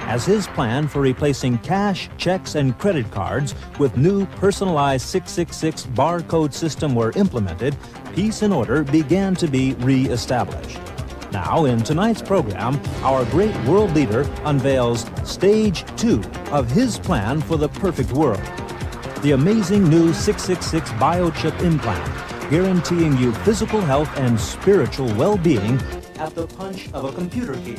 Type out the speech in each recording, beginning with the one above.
As his plan for replacing cash, checks, and credit cards with new personalized 666 barcode system were implemented, peace and order began to be re-established. Now, in tonight's program, our great world leader unveils Stage 2 of his plan for the perfect world. The amazing new 666 biochip implant, guaranteeing you physical health and spiritual well-being at the punch of a computer key,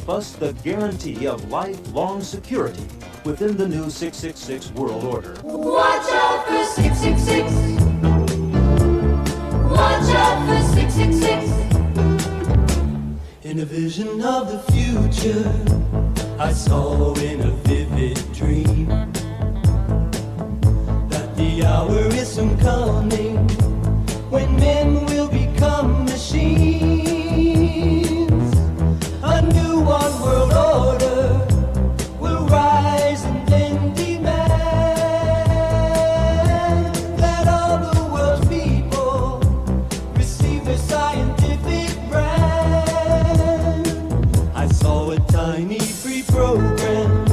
plus the guarantee of lifelong security within the new 666 world order. Watch out for 666. Watch out for 666. In a vision of the future, I saw in a vivid dream that the hour is soon coming when men will become machines. A new one world order will rise and then demand that all the world's people receive their scientific brand. I saw a tiny free program,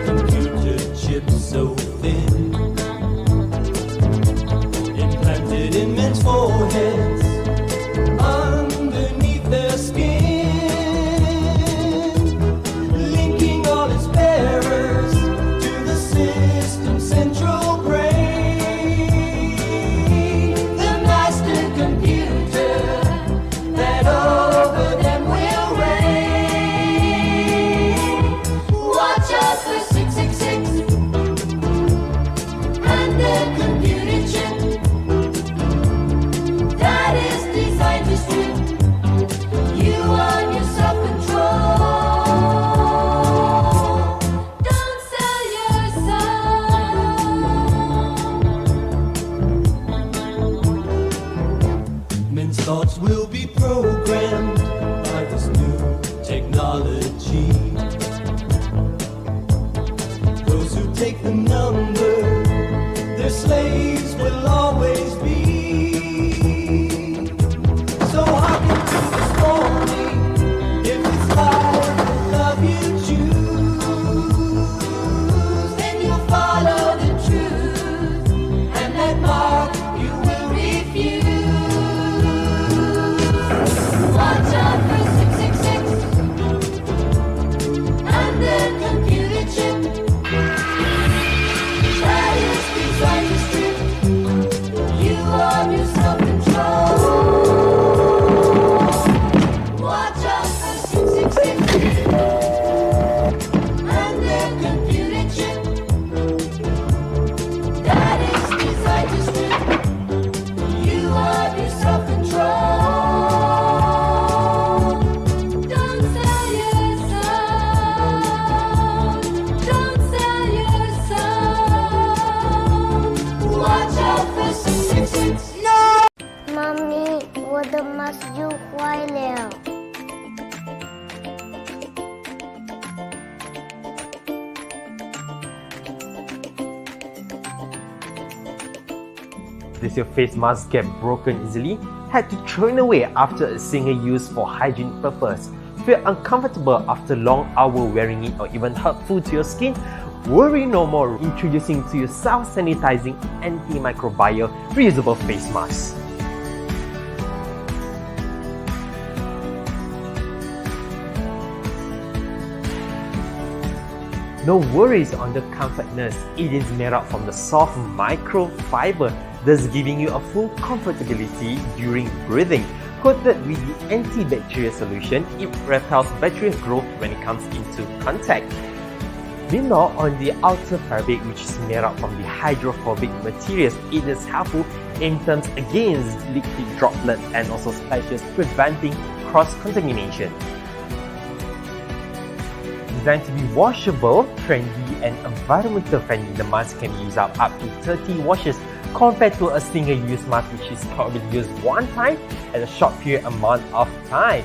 computer chips so thin, implanted in men's foreheads underneath their skin, linking all its bearers to the system's central brain. The master computer that over them will reign. Watch out for 666 and their computer chip that is designed to strip you on your self-control. Don't sell your soul. Men's thoughts will be programmed by this new technology. Those who take the number, their slaves will always be. So hearken to this warning, if it's life and love you choose, Then you'll follow the truth, and that mark you will refuse. Watch out for 666 and their computer chip that is designed to strip you of your self-control. Watch out for 666 and their computer chip that is designed to strip you of your self-control. Don't sell your soul. Don't sell your soul. Watch out for 666. 妈咪，我的 mask 又坏了。 Does your face mask get broken easily? Had to throw it away after a single use for hygiene purpose? Feel uncomfortable after long hour wearing it or even hurtful to your skin? Worry no more, introducing to you self-sanitizing antimicrobial reusable face mask. No worries on the comfortness, it is made up from the soft microfiber, thus giving you a full comfortability during breathing. Coated with the antibacterial solution, it repels bacterial growth when it comes into contact. Meanwhile, on the outer fabric, which is made up from the hydrophobic materials, it is helpful in terms against liquid droplets and also splashes, preventing cross-contamination. Designed to be washable, trendy and environmental friendly, the mask can use up to 30 washes compared to a single-use mask which is probably used one time at a short period amount of time.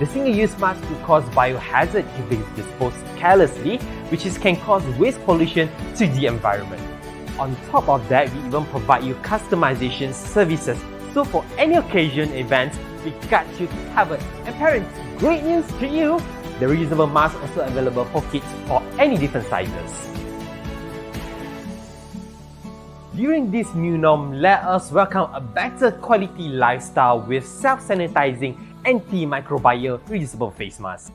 The single-use mask will cause biohazard if it is disposed carelessly, which can cause waste pollution to the environment. On top of that, we even provide you customization services. So for any occasion events, we got you covered. And parents, great news to you! The reusable mask also available for kids for any different sizes. During this new norm, let us welcome a better quality lifestyle with self-sanitizing, antimicrobial reusable face mask.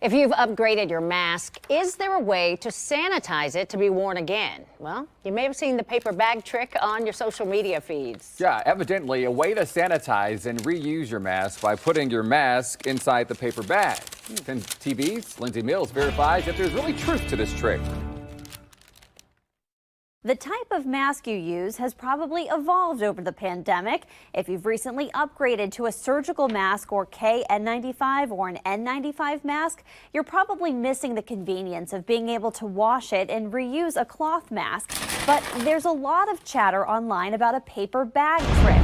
If you've upgraded your mask, is there a way to sanitize it to be worn again? Well, you may have seen the paper bag trick on your social media feeds. Yeah, evidently a way to sanitize and reuse your mask by putting your mask inside the paper bag. 10 TV's Lindsay Mills verifies that there's really truth to this trick. The type of mask you use has probably evolved over the pandemic. If you've recently upgraded to a surgical mask or KN95 or an N95 mask, you're probably missing the convenience of being able to wash it and reuse a cloth mask. But there's a lot of chatter online about a paper bag trick,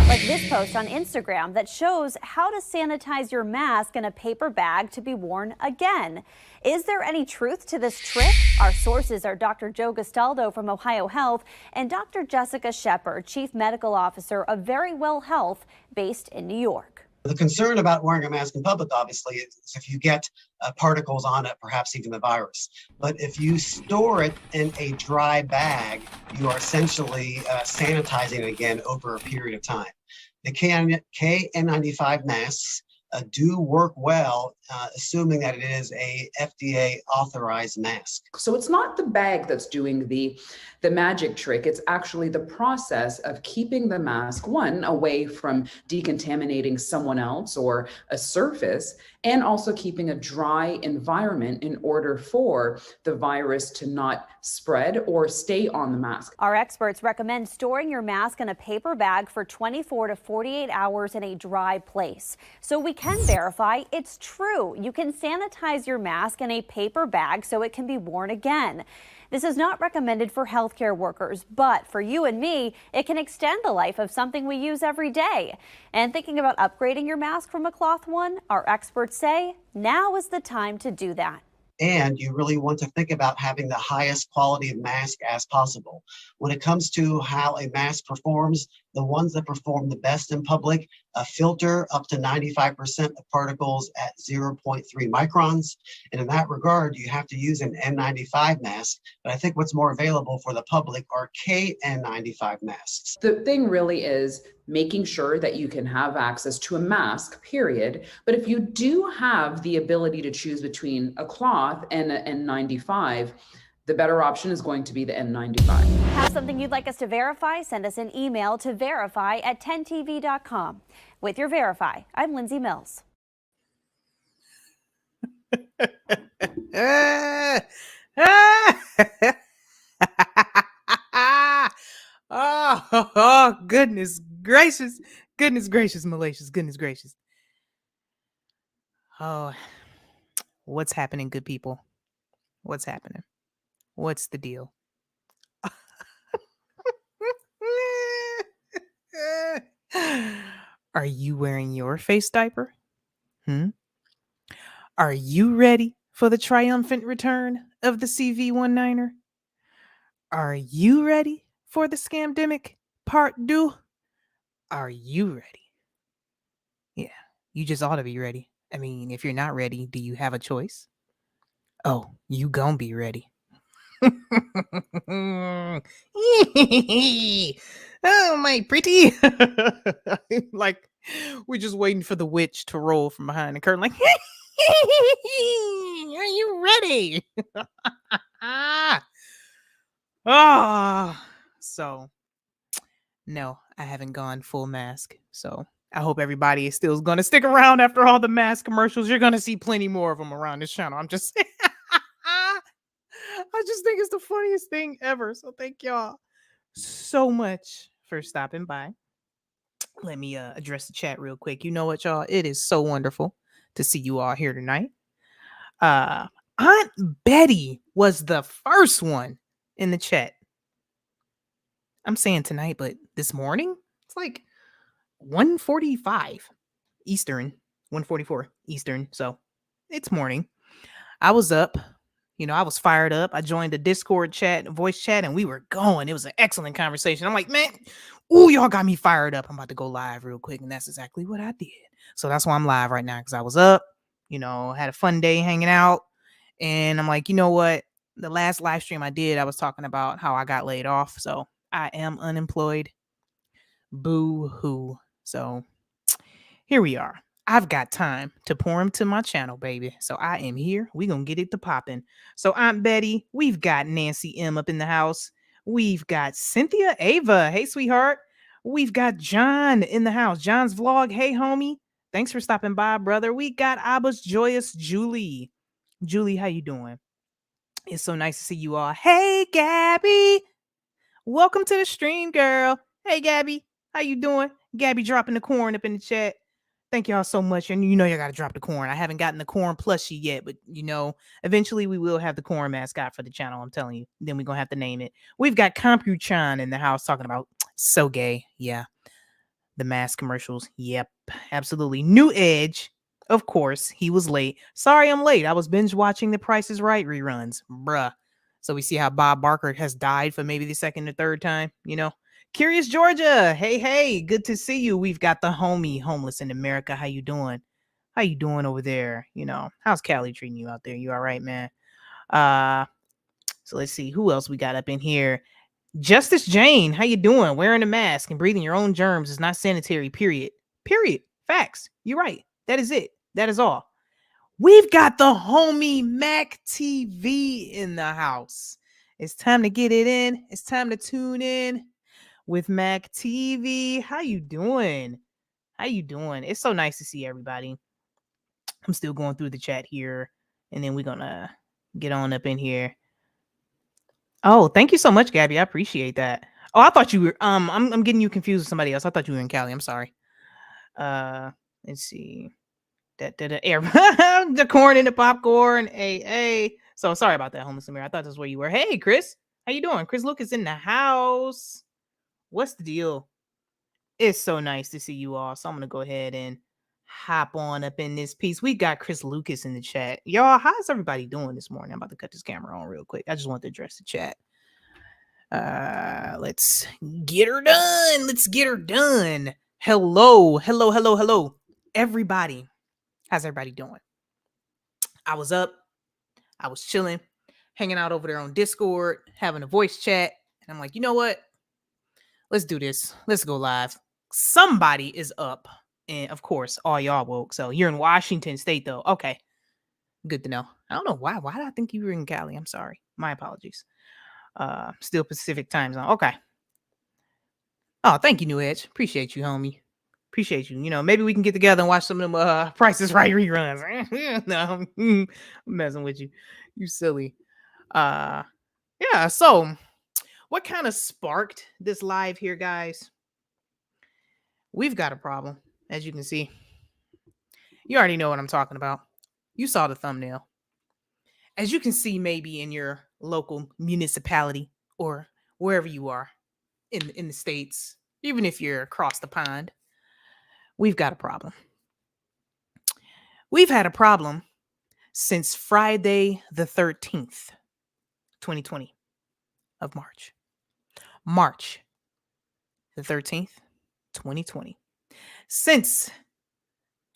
like this post on Instagram that shows how to sanitize your mask in a paper bag to be worn again. Is there any truth to this trick? Our sources are Dr. Joe Gastaldo from Ohio Health and Dr. Jessica Shepard, Chief Medical Officer of Verywell Health, based in New York. The concern about wearing a mask in public, obviously, is if you get particles on it, perhaps even the virus. But if you store it in a dry bag, you are essentially sanitizing it again over a period of time. The KN95 masks do work well, assuming that it is a FDA authorized mask. So it's not the bag that's doing the magic trick. It's actually the process of keeping the mask, one, away from decontaminating someone else or a surface, and also keeping a dry environment in order for the virus to not spread or stay on the mask. Our experts recommend storing your mask in a paper bag for 24 to 48 hours in a dry place. So we can verify it's true. You can sanitize your mask in a paper bag so it can be worn again. This is not recommended for healthcare workers, but for you and me, it can extend the life of something we use every day. And thinking about upgrading your mask from a cloth one, our experts say now is the time to do that. And you really want to think about having the highest quality of mask as possible. When it comes to how a mask performs, the ones that perform the best in public filter up to 95% of particles at 0.3 microns. And in that regard, you have to use an N95 mask. But I think what's more available for the public are KN95 masks. The thing really is making sure that you can have access to a mask, period. But if you do have the ability to choose between a cloth and an N95, the better option is going to be the N95. Have something you'd like us to verify? Send us an email to verify@10tv.com. With your Verify, I'm Lindsay Mills. Oh, goodness gracious, malicious, goodness gracious. Oh, what's happening, good people? What's happening? What's the deal? Are you wearing your face diaper? Are you ready for the triumphant return of the CV19er? Are you ready for the scamdemic part 2? Are you ready? Yeah, you just ought to be ready. I mean, if you're not ready, do you have a choice? Oh, you gon' be ready. Oh, my pretty. Like, we're just waiting for the witch to roll from behind the curtain like, are you ready? So no, I haven't gone full mask. So I hope everybody is still going to stick around after all the mask commercials. You're going to see plenty more of them around this channel. I'm just I just think it's the funniest thing ever. So thank y'all so much for stopping by. Let me address the chat real quick. You know what, y'all? It is so wonderful to see you all here tonight. Aunt Betty was the first one in the chat. I'm saying tonight, but this morning, it's like 1:45 Eastern, 1:44 Eastern. So it's morning. I was up. You know, I was fired up. I joined the Discord chat, voice chat, and we were going. It was an excellent conversation. I'm like, man, Ooh, y'all got me fired up. I'm about to go live real quick, and that's exactly what I did. So that's why I'm live right now, because I was up, had a fun day hanging out, and I'm like, you know what? The last live stream I did, I was talking about how I got laid off, so I am unemployed. Boo hoo. So here we are. I've got time to pour him to my channel, baby. So I am here. We gonna get it to popping. So Aunt Betty, we've got Nancy M up in the house. We've got Cynthia Ava. Hey, sweetheart. We've got John in the house. John's vlog. Hey, homie. Thanks for stopping by, brother. We got Abba's Joyous Julie. Julie, how you doing? It's so nice to see you all. Hey, Gabby. Welcome to the stream, girl. Hey, Gabby. How you doing? Gabby dropping the corn up in the chat. Thank y'all so much. And you got to drop the corn. I haven't gotten the corn plushie yet, but eventually we will have the corn mascot for the channel. I'm telling you. Then we're going to have to name it. We've got Compuchan in the house talking about so gay. Yeah. The mask commercials. Yep. Absolutely. New Edge. Of course. He was late. Sorry I'm late. I was binge watching The Price is Right reruns. Bruh. So we see how Bob Barker has died for maybe the second or third time, Curious Georgia. Hey, good to see you. We've got the homie homeless in America. How you doing? How you doing over there? How's Callie treating you out there? You all right, man? So let's see who else we got up in here. Justice Jane, how you doing? Wearing a mask and breathing your own germs is not sanitary, period. Facts. You're right. That is it. That is all. We've got the homie Mac TV in the house. It's time to get it in. It's time to tune in with Mac TV. How you doing? It's so nice to see everybody. I'm still going through the chat here, and then we're gonna get on up in here. Oh, thank you so much, Gabby. I appreciate that. Oh, I thought you were I'm getting you confused with somebody else. I thought you were in Cali. I'm sorry. Let's see. Air the corn and the popcorn. Hey. So sorry about that, homeless Amir. I thought that's where you were. Hey, Chris. How you doing? Chris Lucas in the house. What's the deal? It's so nice to see you all. So I'm going to go ahead and hop on up in this piece. We got Chris Lucas in the chat. Y'all, how's everybody doing this morning? I'm about to cut this camera on real quick. I just want to address the chat. Let's get her done. Hello. Everybody. How's everybody doing? I was up. I was chilling, hanging out over there on Discord, having a voice chat. And I'm like, you know what? Let's do this. Let's go live. Somebody is up. And of course, all y'all woke. So you're in Washington State, though. Okay. Good to know. I don't know why. Why did I think you were in Cali? I'm sorry. My apologies. Still Pacific time zone. Okay. Oh, thank you, New Edge. Appreciate you, homie. Appreciate you. Maybe we can get together and watch some of them Price is Right reruns. No, I'm messing with you. You silly. Yeah, so what kind of sparked this live here, guys? We've got a problem, as you can see. You already know what I'm talking about. You saw the thumbnail. As you can see, maybe in your local municipality or wherever you are in the States, even if you're across the pond, we've got a problem. We've had a problem since Friday the 13th, 2020 of March. March the 13th, 2020. Since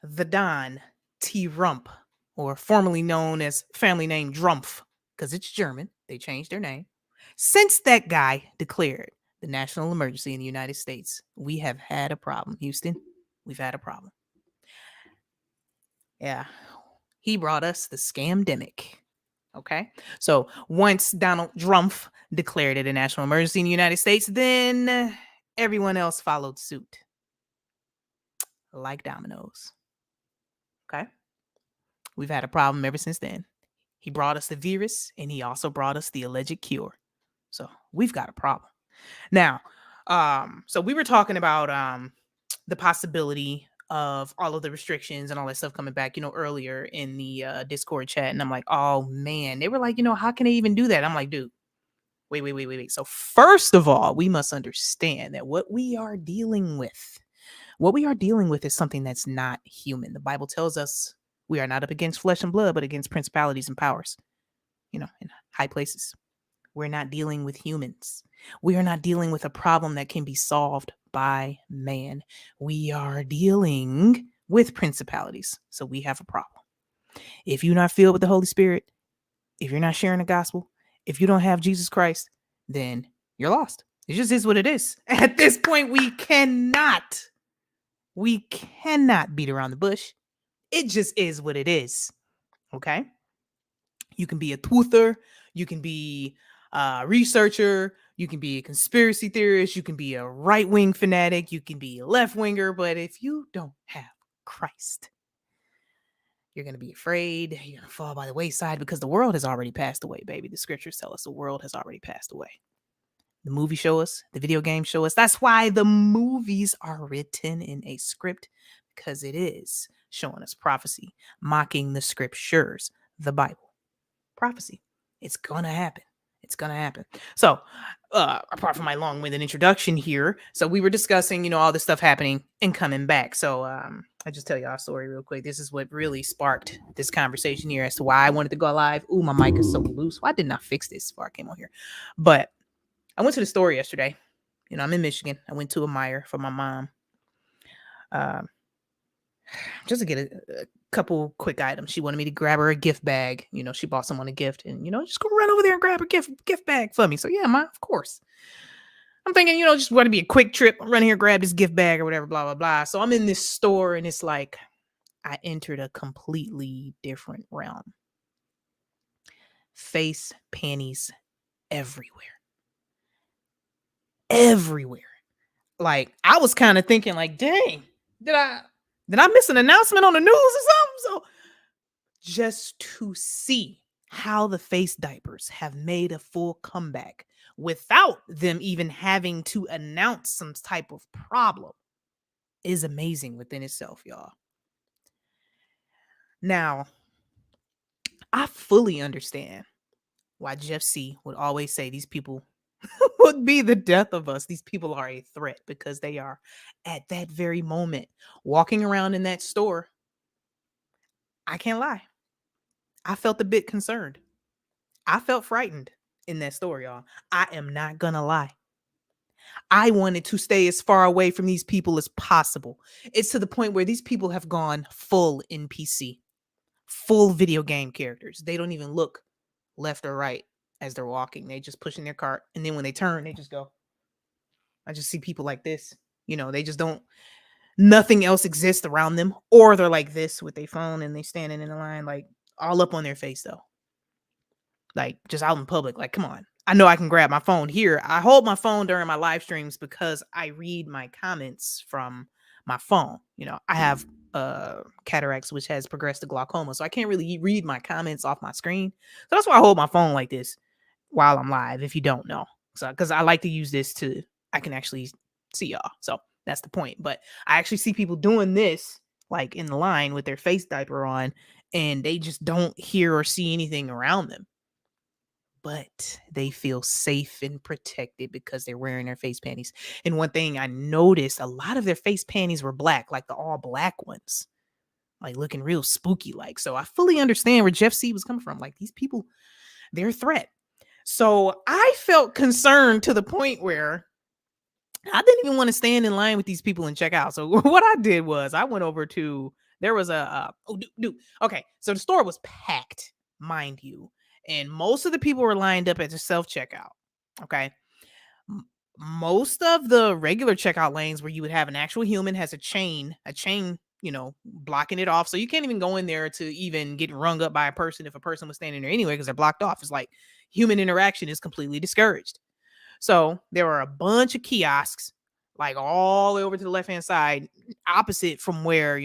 the Don T. Rump, or formerly known as family name Drumpf, because it's German, they changed their name. Since that guy declared the national emergency in the United States, we have had a problem, Houston. We've had a problem. Yeah. He brought us the scamdemic. Okay. So once Donald Trump declared it a national emergency in the United States, then everyone else followed suit. Like dominoes. Okay. We've had a problem ever since then. He brought us the virus, and he also brought us the alleged cure. So we've got a problem. Now, so we were talking about the possibility of all of the restrictions and all that stuff coming back, earlier in the Discord chat. And I'm like, oh man, they were like, how can they even do that? I'm like, dude, wait. So first of all, we must understand that what we are dealing with is something that's not human. The Bible tells us we are not up against flesh and blood, but against principalities and powers, in high places. We're not dealing with humans. We are not dealing with a problem that can be solved by man. We are dealing with principalities. So we have a problem. If you're not filled with the Holy Spirit, if you're not sharing the gospel, if you don't have Jesus Christ, then you're lost. It just is what it is. At this point, we cannot beat around the bush. It just is what it is. Okay? You can be a truther, you can be a researcher, you can be a conspiracy theorist, you can be a right-wing fanatic, you can be a left-winger, but if you don't have Christ, you're going to be afraid, you're going to fall by the wayside because the world has already passed away, baby. The scriptures tell us the world has already passed away. The movie show us, the video games show us. That's why the movies are written in a script, because it is showing us prophecy, mocking the scriptures, the Bible. Prophecy. It's going to happen. It's going to happen. So, apart from my long-winded introduction here, so we were discussing, all this stuff happening and coming back. So, I just tell y'all a story real quick. This is what really sparked this conversation here as to why I wanted to go live. Ooh, my mic is so loose. Why didn't I fix this before I came on here? But I went to the store yesterday. I'm in Michigan. I went to a Meijer for my mom. Just to get a couple quick items. She wanted me to grab her a gift bag. She bought someone a gift and, just go run over there and grab a gift bag for me. So yeah, of course. I'm thinking, just want to be a quick trip. Run here, grab this gift bag or whatever, blah, blah, blah. So I'm in this store and it's like I entered a completely different realm. Face panties everywhere. Everywhere. Like I was kind of thinking like, dang, did I miss an announcement on the news or something? So just to see how the face diapers have made a full comeback without them even having to announce some type of problem is amazing within itself, y'all. Now, I fully understand why Jeff C. would always say these people would be the death of us. These people are a threat because they are at that very moment walking around in that store. I can't lie. I felt a bit concerned. I felt frightened in that store, y'all. I am not gonna lie. I wanted to stay as far away from these people as possible. It's to the point where these people have gone full NPC, full video game characters. They don't even look left or right as they're walking. They just push in their cart. And then when they turn, they just go. I just see people like this. They just don't, nothing else exists around them. Or they're like this with their phone and they standing in a line, like all up on their face though. Like just out in public. Like, come on. I know I can grab my phone here. I hold my phone during my live streams because I read my comments from my phone. I have cataracts, which has progressed to glaucoma. So I can't really read my comments off my screen. So that's why I hold my phone like this while I'm live, if you don't know. So, because I like to use this I can actually see y'all. So that's the point. But I actually see people doing this, like in the line with their face diaper on, and they just don't hear or see anything around them. But they feel safe and protected because they're wearing their face panties. And one thing I noticed, a lot of their face panties were black, like the all black ones, like looking real spooky like. So I fully understand where Jeff C was coming from. Like these people, they're a threat. So I felt concerned to the point where I didn't even want to stand in line with these people and check out. So what I did was I went over to, there was okay. So the store was packed, mind you. And most of the people were lined up at the self-checkout. Okay. Most of the regular checkout lanes where you would have an actual human has a chain, blocking it off. So you can't even go in there to even get rung up by a person if a person was standing there anyway, because they're blocked off. It's like human interaction is completely discouraged. So there were a bunch of kiosks, like all the way over to the left-hand side, opposite from where,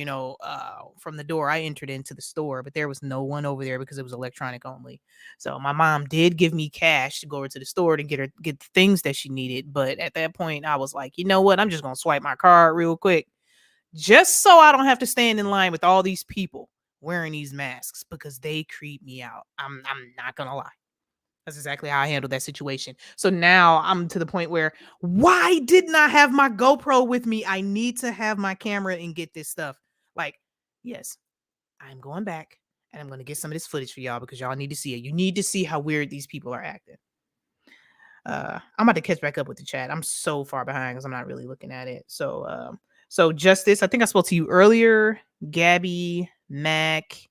from the door I entered into the store, but there was no one over there because it was electronic only. So my mom did give me cash to go over to the store to get the things that she needed. But at that point I was like, you know what? I'm just going to swipe my card real quick just so I don't have to stand in line with all these people wearing these masks because they creep me out. I'm not going to lie. That's exactly how I handled that situation. So now I'm to the point where, why didn't I have my GoPro with me? I need to have my camera and get this stuff. Like, yes, I'm going back and I'm going to get some of this footage for y'all because y'all need to see it. You need to see how weird these people are acting. I'm about to catch back up with the chat. I'm so far behind because I'm not really looking at it. So Justice, I think I spoke to you earlier. Gabby, Mac.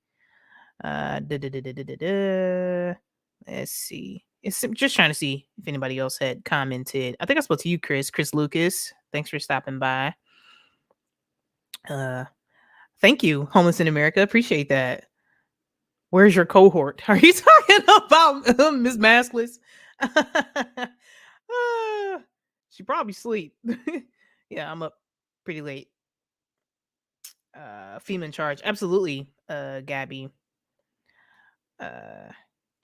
Let's see. It's just trying to see if anybody else had commented. I think I spoke to you, Chris Lucas. Thanks for stopping by. Thank you, Homeless in America. Appreciate that. Where's your cohort? Are you talking about Miss Maskless? She probably sleep. Yeah, I'm up pretty late. FEMA in charge. Absolutely, Gabby.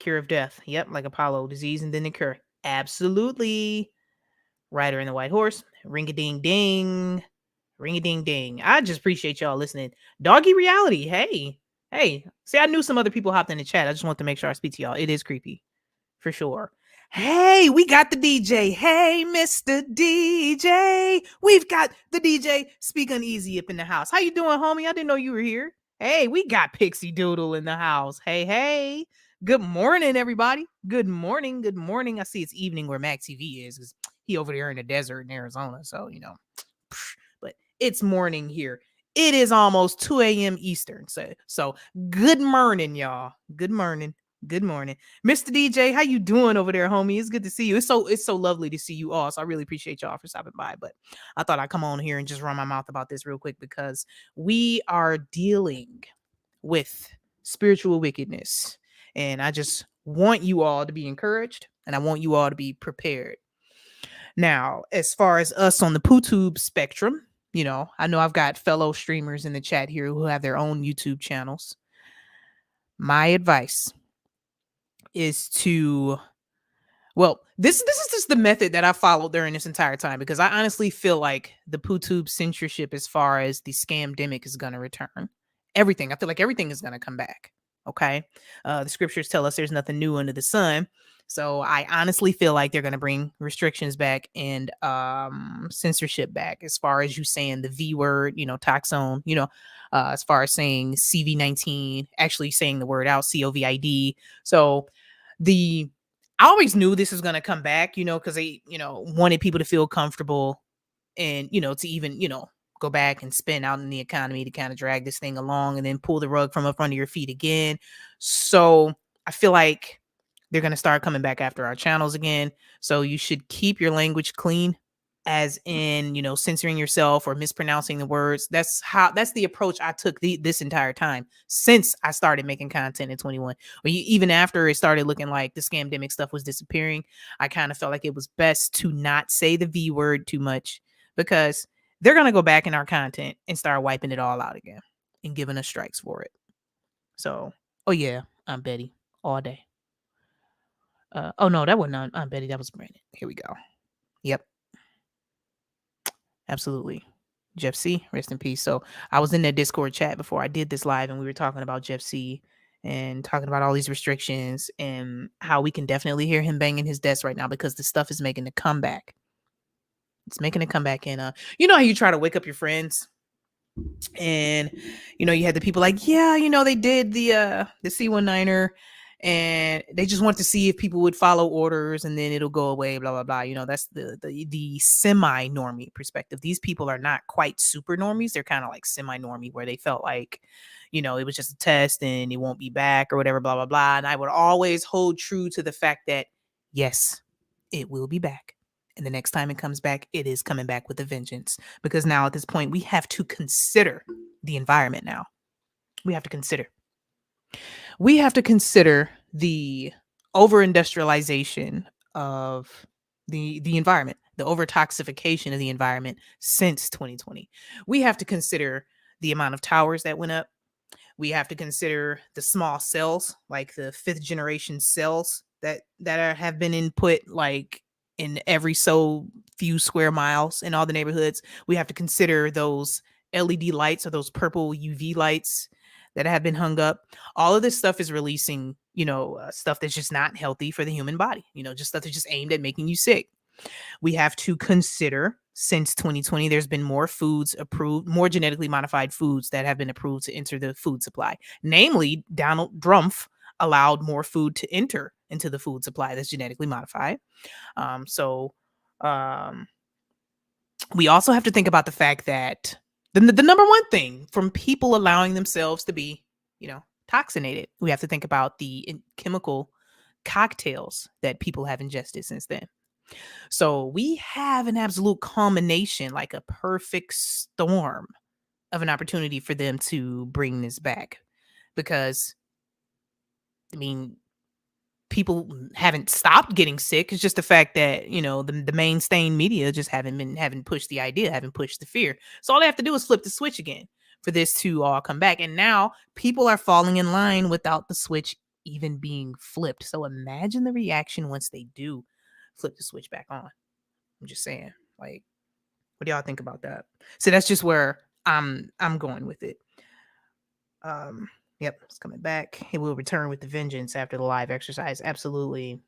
Cure of death. Yep, like Apollo. Disease and then the cure. Absolutely. Rider in the White Horse. Ring-a-ding-ding. Ring-a-ding-ding. I just appreciate y'all listening. Doggy Reality. Hey. See, I knew some other people hopped in the chat. I just want to make sure I speak to y'all. It is creepy. For sure. Hey, we got the DJ. Hey, Mr. DJ. We've got the DJ Speak Uneasy up in the house. How you doing, homie? I didn't know you were here. Hey, we got Pixie Doodle in the house. Hey. Good morning, everybody. Good morning. I see it's evening where Mac TV is because he over there in the desert in Arizona. So, but it's morning here. It is almost 2 a.m. Eastern. So good morning, y'all. Good morning. Mr. DJ, how you doing over there, homie? It's good to see you. It's so lovely to see you all. So I really appreciate y'all for stopping by. But I thought I'd come on here and just run my mouth about this real quick because we are dealing with spiritual wickedness. And I just want you all to be encouraged and I want you all to be prepared. Now, as far as us on the PooTube spectrum, I know I've got fellow streamers in the chat here who have their own YouTube channels. My advice is to, this is just the method that I followed during this entire time because I honestly feel like the PooTube censorship as far as the scamdemic is going to return. Everything. I feel like everything is going to come back. Okay. The scriptures tell us there's nothing new under the sun. So I honestly feel like they're going to bring restrictions back and censorship back as far as you saying the V word, taxone, as far as saying CV19, actually saying the word out, COVID. So I always knew this was going to come back, because they, wanted people to feel comfortable and, to even, go back and spin out in the economy to kind of drag this thing along and then pull the rug from up under your feet again. So I feel like they're going to start coming back after our channels again. So you should keep your language clean, as in, censoring yourself or mispronouncing the words. That's the approach I took this entire time since I started making content in 21. Or even after it started looking like the scamdemic stuff was disappearing, I kind of felt like it was best to not say the V word too much because they're going to go back in our content and start wiping it all out again and giving us strikes for it. So, oh yeah, I'm Betty all day. Oh no, that wasn't I'm Betty. That was Brandon. Here we go. Yep. Absolutely. Jeff C, rest in peace. So I was in that Discord chat before I did this live and we were talking about Jeff C and talking about all these restrictions and how we can definitely hear him banging his desk right now because the stuff is making a comeback. It's making a comeback. And you know how you try to wake up your friends and you had the people like, yeah, they did the C19er and they just want to see if people would follow orders and then it'll go away, blah, blah, blah. That's the semi-normie perspective. These people are not quite super normies. They're kind of like semi-normie where they felt like, it was just a test and it won't be back or whatever, blah, blah, blah. And I would always hold true to the fact that, yes, it will be back. And the next time it comes back, it is coming back with a vengeance. Because now at this point, we have to consider the environment now. We have to consider the over-industrialization of the environment, the over-toxification of the environment since 2020. We have to consider the amount of towers that went up. We have to consider the small cells, like the 5th generation cells that have been input, like in every so few square miles in all the neighborhoods. We have to consider those LED lights or those purple UV lights that have been hung up. All of this stuff is releasing, stuff that's just not healthy for the human body, just stuff that's just aimed at making you sick. We have to consider, since 2020, there's been more foods approved, more genetically modified foods that have been approved to enter the food supply. Namely, Donald Trump allowed more food to enter into the food supply that's genetically modified. So we also have to think about the fact that the number one thing from people allowing themselves to be, toxinated, we have to think about the chemical cocktails that people have ingested since then. So we have an absolute culmination, like a perfect storm of an opportunity for them to bring this back. Because, I mean, people haven't stopped getting sick. It's just the fact that, the mainstream media just haven't pushed the idea, haven't pushed the fear. So all they have to do is flip the switch again for this to all come back. And now people are falling in line without the switch even being flipped. So imagine the reaction once they do flip the switch back on. I'm just saying, like, what do y'all think about that? So that's just where I'm going with it. Yep, it's coming back. It will return with the vengeance after the live exercise. Absolutely.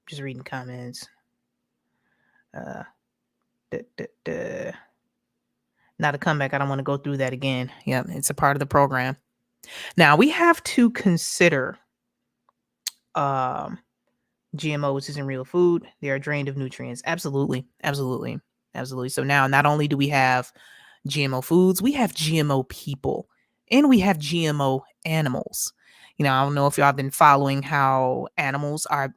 Just reading comments. Not a comeback. I don't want to go through that again. Yep, it's a part of the program. Now we have to consider GMOs isn't real food. They are drained of nutrients. Absolutely. So now not only do we have GMO foods, we have GMO people, and we have GMO animals. I don't know if y'all have been following how animals are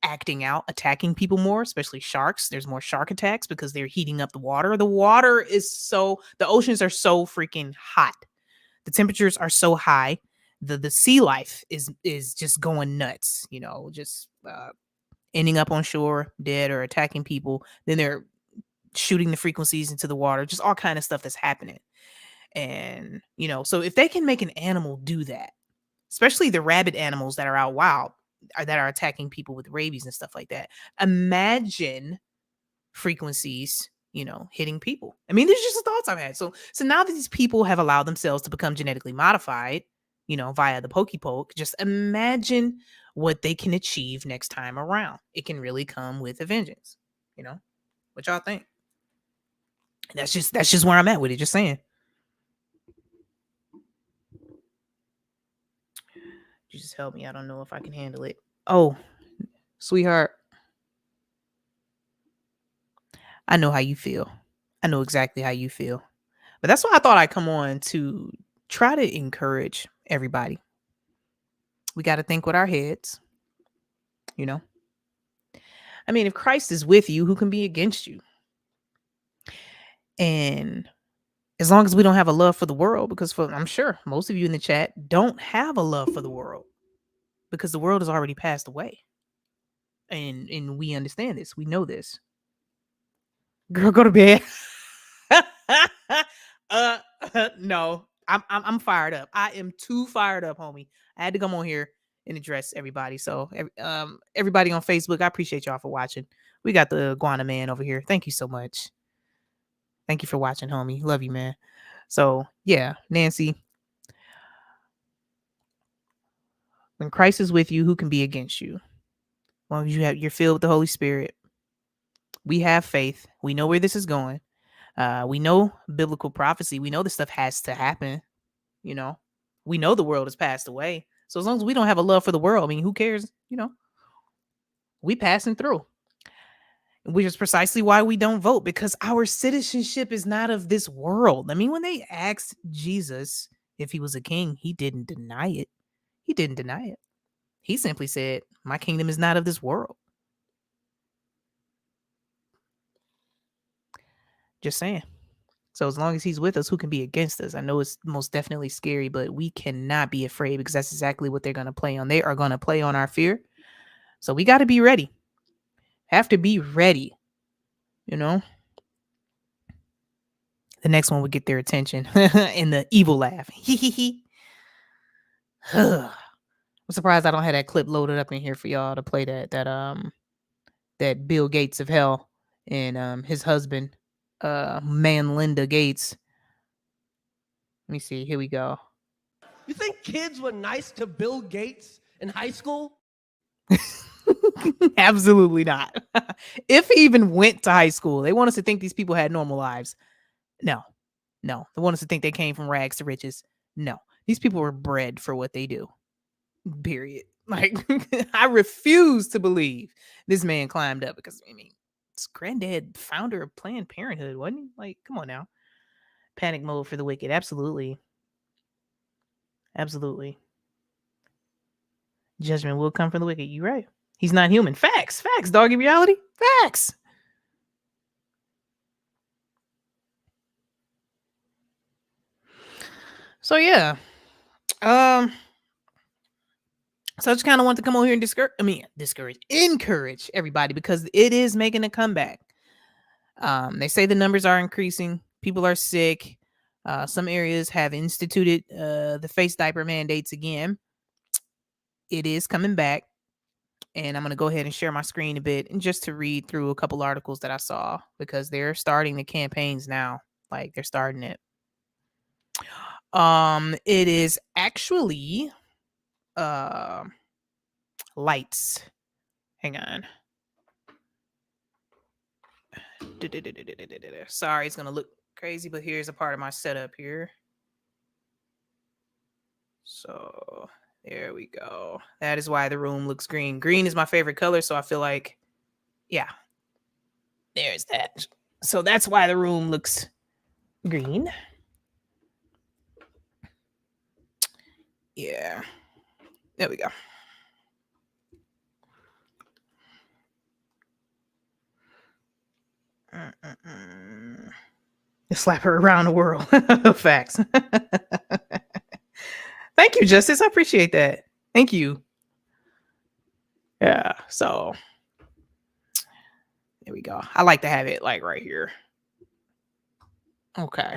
acting out, attacking people more, especially sharks. There's more shark attacks because they're heating up the water. The oceans are so freaking hot. The temperatures are so high. The sea life is just going nuts, just ending up on shore dead or attacking people. Then they're shooting the frequencies into the water, just all kind of stuff that's happening. And, so if they can make an animal do that, especially the rabid animals that are out wild, that are attacking people with rabies and stuff like that, imagine frequencies, hitting people. I mean, these are just the thoughts I've had. So now that these people have allowed themselves to become genetically modified, via the pokey poke, just imagine what they can achieve next time around. It can really come with a vengeance. What y'all think? That's just where I'm at with it. Just saying. You just help me. I don't know if I can handle it. Oh, sweetheart. I know how you feel. I know exactly how you feel. But that's why I thought I'd come on to try to encourage everybody. We got to think with our heads. I mean, if Christ is with you, who can be against you? And as long as we don't have a love for the world, because I'm sure most of you in the chat don't have a love for the world, because the world has already passed away. And we understand this. We know this. Girl, go to bed. No, I'm fired up. I am too fired up, homie. I had to come on here and address everybody. So everybody on Facebook, I appreciate y'all for watching. We got the Iguana Man over here. Thank you so much. Thank you for watching, homie. Love you, man. So yeah, Nancy, when Christ is with you, who can be against you? As long as you're filled with the Holy Spirit. We have faith. We know where this is going. We know biblical prophecy. We know this stuff has to happen. We know the world has passed away. So as long as we don't have a love for the world, I mean, who cares? We passing through. Which is precisely why we don't vote, because our citizenship is not of this world. I mean, when they asked Jesus if he was a king, he didn't deny it. He simply said, my kingdom is not of this world. Just saying. So as long as he's with us, who can be against us? I know it's most definitely scary, but we cannot be afraid, because that's exactly what they're going to play on. They are going to play on our fear. So we got to be ready. Have to be ready. The next one would get their attention in the evil laugh. I'm surprised I don't have that clip loaded up in here for y'all to play that Bill Gates of hell and his husband, Linda Gates. Let me see. Here we go. You think kids were nice to Bill Gates in high school? Absolutely not. If he even went to high school, they want us to think these people had normal lives. No. They want us to think they came from rags to riches. No. These people were bred for what they do. Period. Like, I refuse to believe this man climbed up because, I mean, it's granddad, founder of Planned Parenthood, wasn't he? Like, come on now. Panic mode for the wicked. Absolutely. Absolutely. Judgment will come from the wicked. You're right. He's not human. Facts. Facts, doggy reality. Facts. So yeah. So I just kind of want to come over here and encourage everybody because it is making a comeback. They say the numbers are increasing. People are sick. Some areas have instituted the face diaper mandates again. It is coming back. And I'm going to go ahead and share my screen a bit and just to read through a couple articles that I saw because they're starting the campaigns now. Like they're starting it. It is actually lights. Hang on. Sorry, it's gonna look crazy, but here's a part of my setup here. So there we go. That is why the room looks green. Green is my favorite color, so I feel like, yeah, there's that. So that's why the room looks green. Yeah, there we go. Slap her around the world. Facts. Thank you, Justice. I appreciate that. Thank you. Yeah, so there we go. I like to have it like right here. Okay.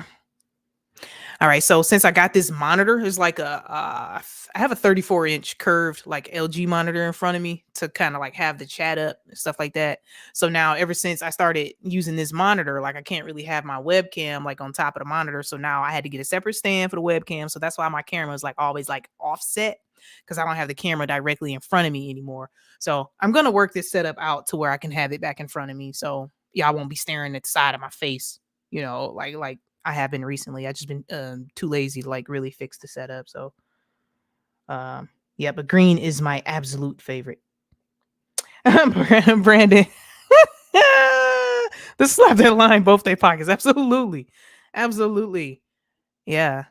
All right, so since I got this monitor, it's like I have a 34-inch curved like LG monitor in front of me to kind of like have the chat up and stuff like that. So now ever since I started using this monitor, like I can't really have my webcam like on top of the monitor. So now I had to get a separate stand for the webcam. So that's why my camera is like always like offset because I don't have the camera directly in front of me anymore. So I'm going to work this setup out to where I can have it back in front of me. So yeah, I won't be staring at the side of my face, you know, like I have been recently. I just been too lazy to like really fix the setup. So yeah, but green is my absolute favorite. Brandon. The slap that line both their pockets. Absolutely. Absolutely. Yeah.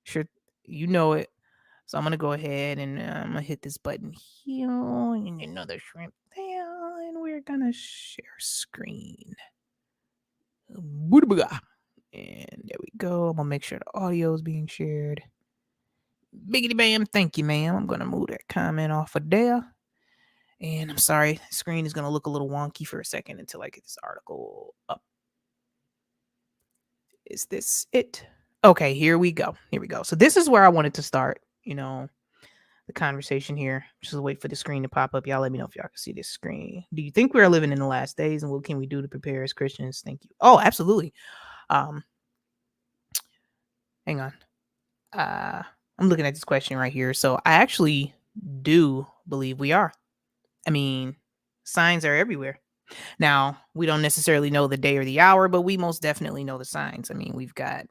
Sure. You know it. So I'm gonna go ahead and I'm gonna hit this button here and another shrimp there, and we're gonna share screen. And there we go. I'm gonna make sure the audio is being shared. Biggity bam, thank you, ma'am. I'm gonna move that comment off of there. And I'm sorry, the screen is gonna look a little wonky for a second until I get this article up. Is this it? Okay, here we go. Here we go. So this is where I wanted to start, you know, the conversation here. Just wait for the screen to pop up. Y'all let me know if y'all can see this screen. Do you think we're living in the last days and what can we do to prepare as Christians? Thank you. Oh, absolutely. Hang on. I'm looking at this question right here. So I actually do believe we are. I mean, signs are everywhere. Now, we don't necessarily know the day or the hour, but we most definitely know the signs. I mean, we've got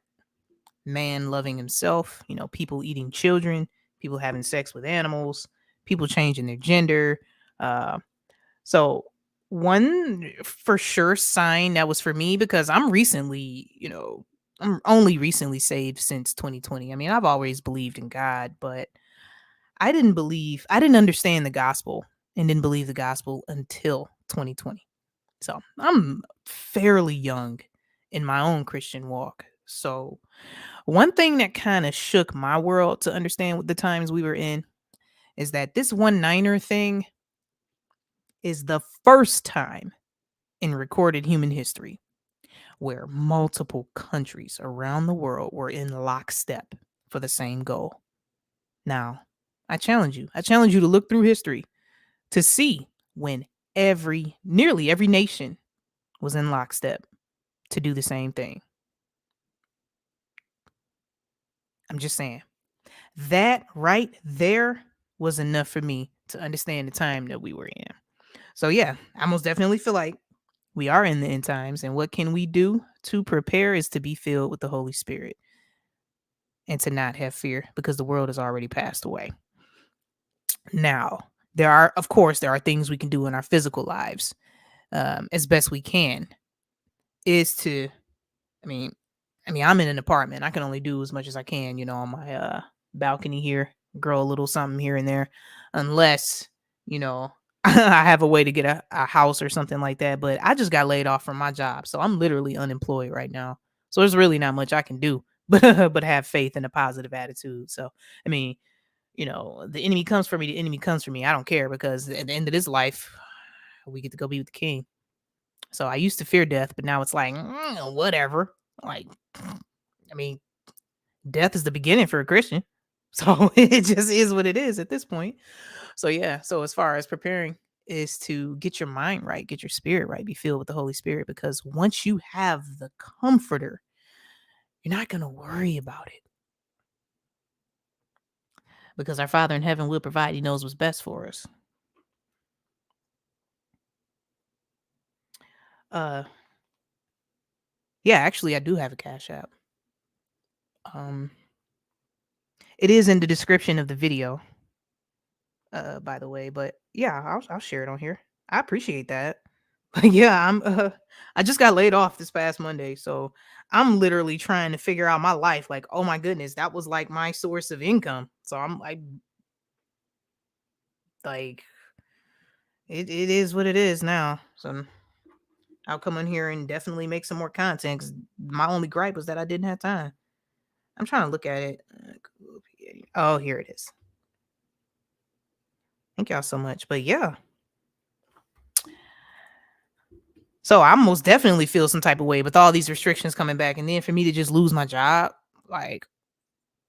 man loving himself, you know, people eating children, people having sex with animals, people changing their gender. So one for sure sign that was for me because I'm recently, you know, I'm only recently saved since 2020. I mean, I've always believed in God, but I didn't understand the gospel and didn't believe the gospel until 2020. So I'm fairly young in my own Christian walk. So one thing that kind of shook my world to understand what the times we were in is that this 1/9er thing is the first time in recorded human history where multiple countries around the world were in lockstep for the same goal. Now, I challenge you to look through history to see when nearly every nation was in lockstep to do the same thing. I'm just saying. That right there was enough for me to understand the time that we were in. So yeah, I most definitely feel like we are in the end times, and what can we do to prepare is to be filled with the Holy Spirit and to not have fear because the world has already passed away. Now, there are things we can do in our physical lives, as best we can, is to, I mean, I'm in an apartment. I can only do as much as I can, on my balcony here, grow a little something here and there, unless, I have a way to get a house or something like that. But I just got laid off from my job, so I'm literally unemployed right now. So there's really not much I can do, but have faith and a positive attitude. So I mean, the enemy comes for me. The enemy comes for me. I don't care, because at the end of this life, we get to go be with the King. So I used to fear death, but now it's like, whatever. Like, I mean, death is the beginning for a Christian. So it just is what it is at this point. So yeah. So as far as preparing is to get your mind right, get your spirit right, be filled with the Holy Spirit, because once you have the comforter, you're not going to worry about it, because our Father in heaven will provide. He knows what's best for us. Yeah, actually I do have a Cash App. It is in the description of the video, by the way, but yeah, I'll share it on here. I appreciate that. But yeah, I just got laid off this past Monday, so I'm literally trying to figure out my life. Like, oh my goodness, that was like my source of income. So I'm like, it is what it is now. So I'll come in here and definitely make some more content, 'cause my only gripe was that I didn't have time. I'm trying to look at it. Oh, here it is. Thank y'all so much. But yeah. So I most definitely feel some type of way with all these restrictions coming back. And then for me to just lose my job, like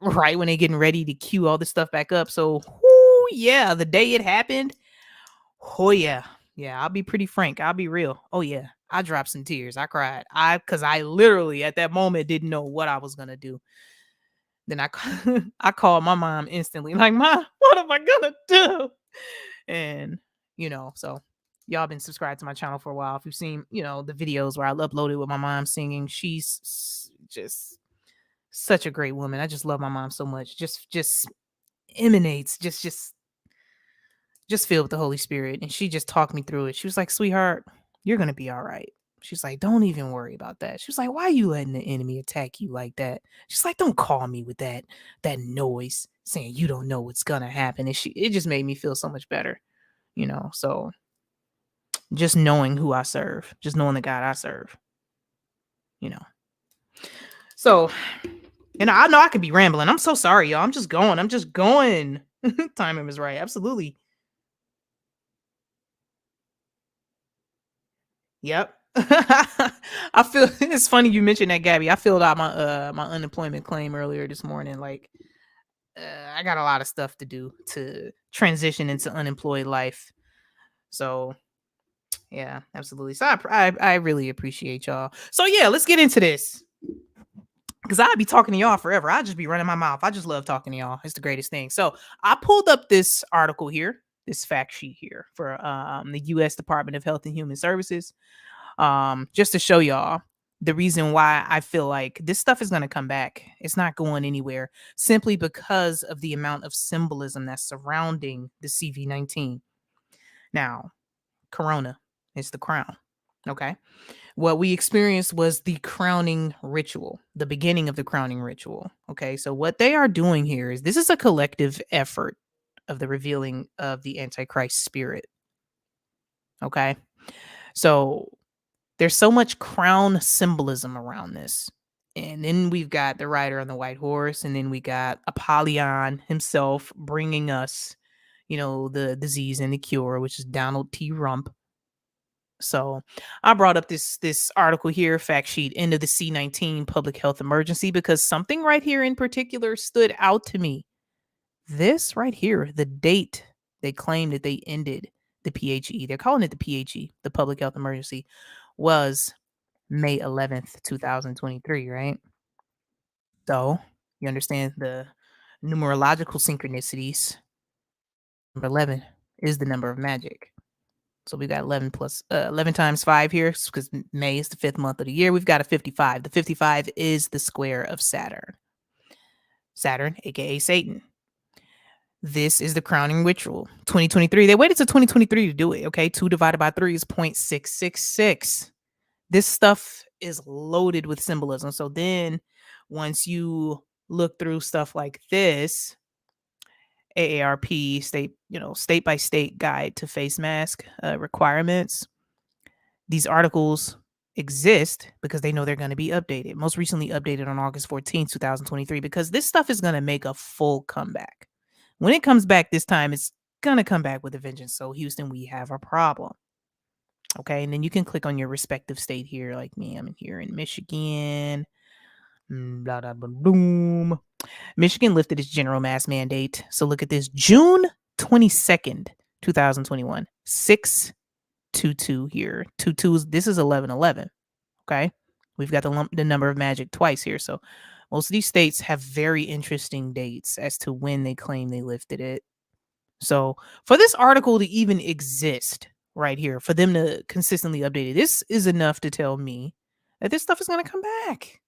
right when they're getting ready to queue all this stuff back up. So yeah, the day it happened, oh yeah. Yeah, I'll be pretty frank. I'll be real. Oh yeah. I dropped some tears. I cried. Because I literally at that moment didn't know what I was gonna do. Then I called my mom instantly, like, "Mom, what am I gonna do?" And so y'all been subscribed to my channel for a while. If you've seen, the videos where I uploaded with my mom singing, she's just such a great woman. I just love my mom so much. Just emanates, just filled with the Holy Spirit. And she just talked me through it. She was like, "Sweetheart, you're gonna be all right." She's like, "Don't even worry about that." She was like, "Why are you letting the enemy attack you like that?" She's like, "Don't call me with that noise saying you don't know what's gonna happen." And it just made me feel so much better, So just knowing who I serve, just knowing the God I serve, So, and I know I could be rambling. I'm so sorry, y'all. I'm just going. Timing is right. Absolutely. Yep. I feel it's funny you mentioned that, Gabby. I filled out my unemployment claim earlier this morning. Like, I got a lot of stuff to do to transition into unemployed life. So yeah, absolutely. So I really appreciate y'all. So yeah, let's get into this, because I'd be talking to y'all forever. I'd just be running my mouth. I just love talking to y'all. It's the greatest thing. So I pulled up this article here, this fact sheet here for the U.S. Department of Health and Human Services, just to show y'all the reason why I feel like this stuff is going to come back. It's not going anywhere, simply because of the amount of symbolism that's surrounding the CV-19. Now, Corona is the crown. Okay. What we experienced was the crowning ritual, the beginning of the crowning ritual. Okay. So what they are doing here is, this is a collective effort of the revealing of the Antichrist spirit. Okay. So there's so much crown symbolism around this. And then we've got the rider on the white horse, and then we got Apollyon himself bringing us, the disease and the cure, which is Donald T. Rump. So I brought up this article here, fact sheet, end of the C-19 public health emergency, because something right here in particular stood out to me. This right here, the date they claim that they ended the PHE, they're calling it the PHE, the public health emergency, was May 11th, 2023, right? So you understand the numerological synchronicities. Number 11 is the number of magic. So we got 11 times 5 here, because May is the 5th month of the year. We've got a 55. The 55 is the square of Saturn. Saturn, aka Satan. This is the crowning ritual. 2023. They waited till 2023 to do it. Okay. 2 divided by 3 is 0.666. This stuff is loaded with symbolism. So then once you look through stuff like this, AARP state by state guide to face mask requirements, these articles exist because they know they're going to be updated. Most recently updated on August 14th, 2023, because this stuff is going to make a full comeback. When it comes back this time, it's going to come back with a vengeance. So Houston, we have a problem. Okay. And then you can click on your respective state here. Like me, I'm here in Michigan. Blah, blah, blah, boom. Michigan lifted its general mask mandate. So look at this. June 22nd, 2021. 622 here. 22s. This is 1111. Okay. We've got the number of magic twice here. So most of these states have very interesting dates as to when they claim they lifted it. So for this article to even exist right here, for them to consistently update it, this is enough to tell me that this stuff is going to come back.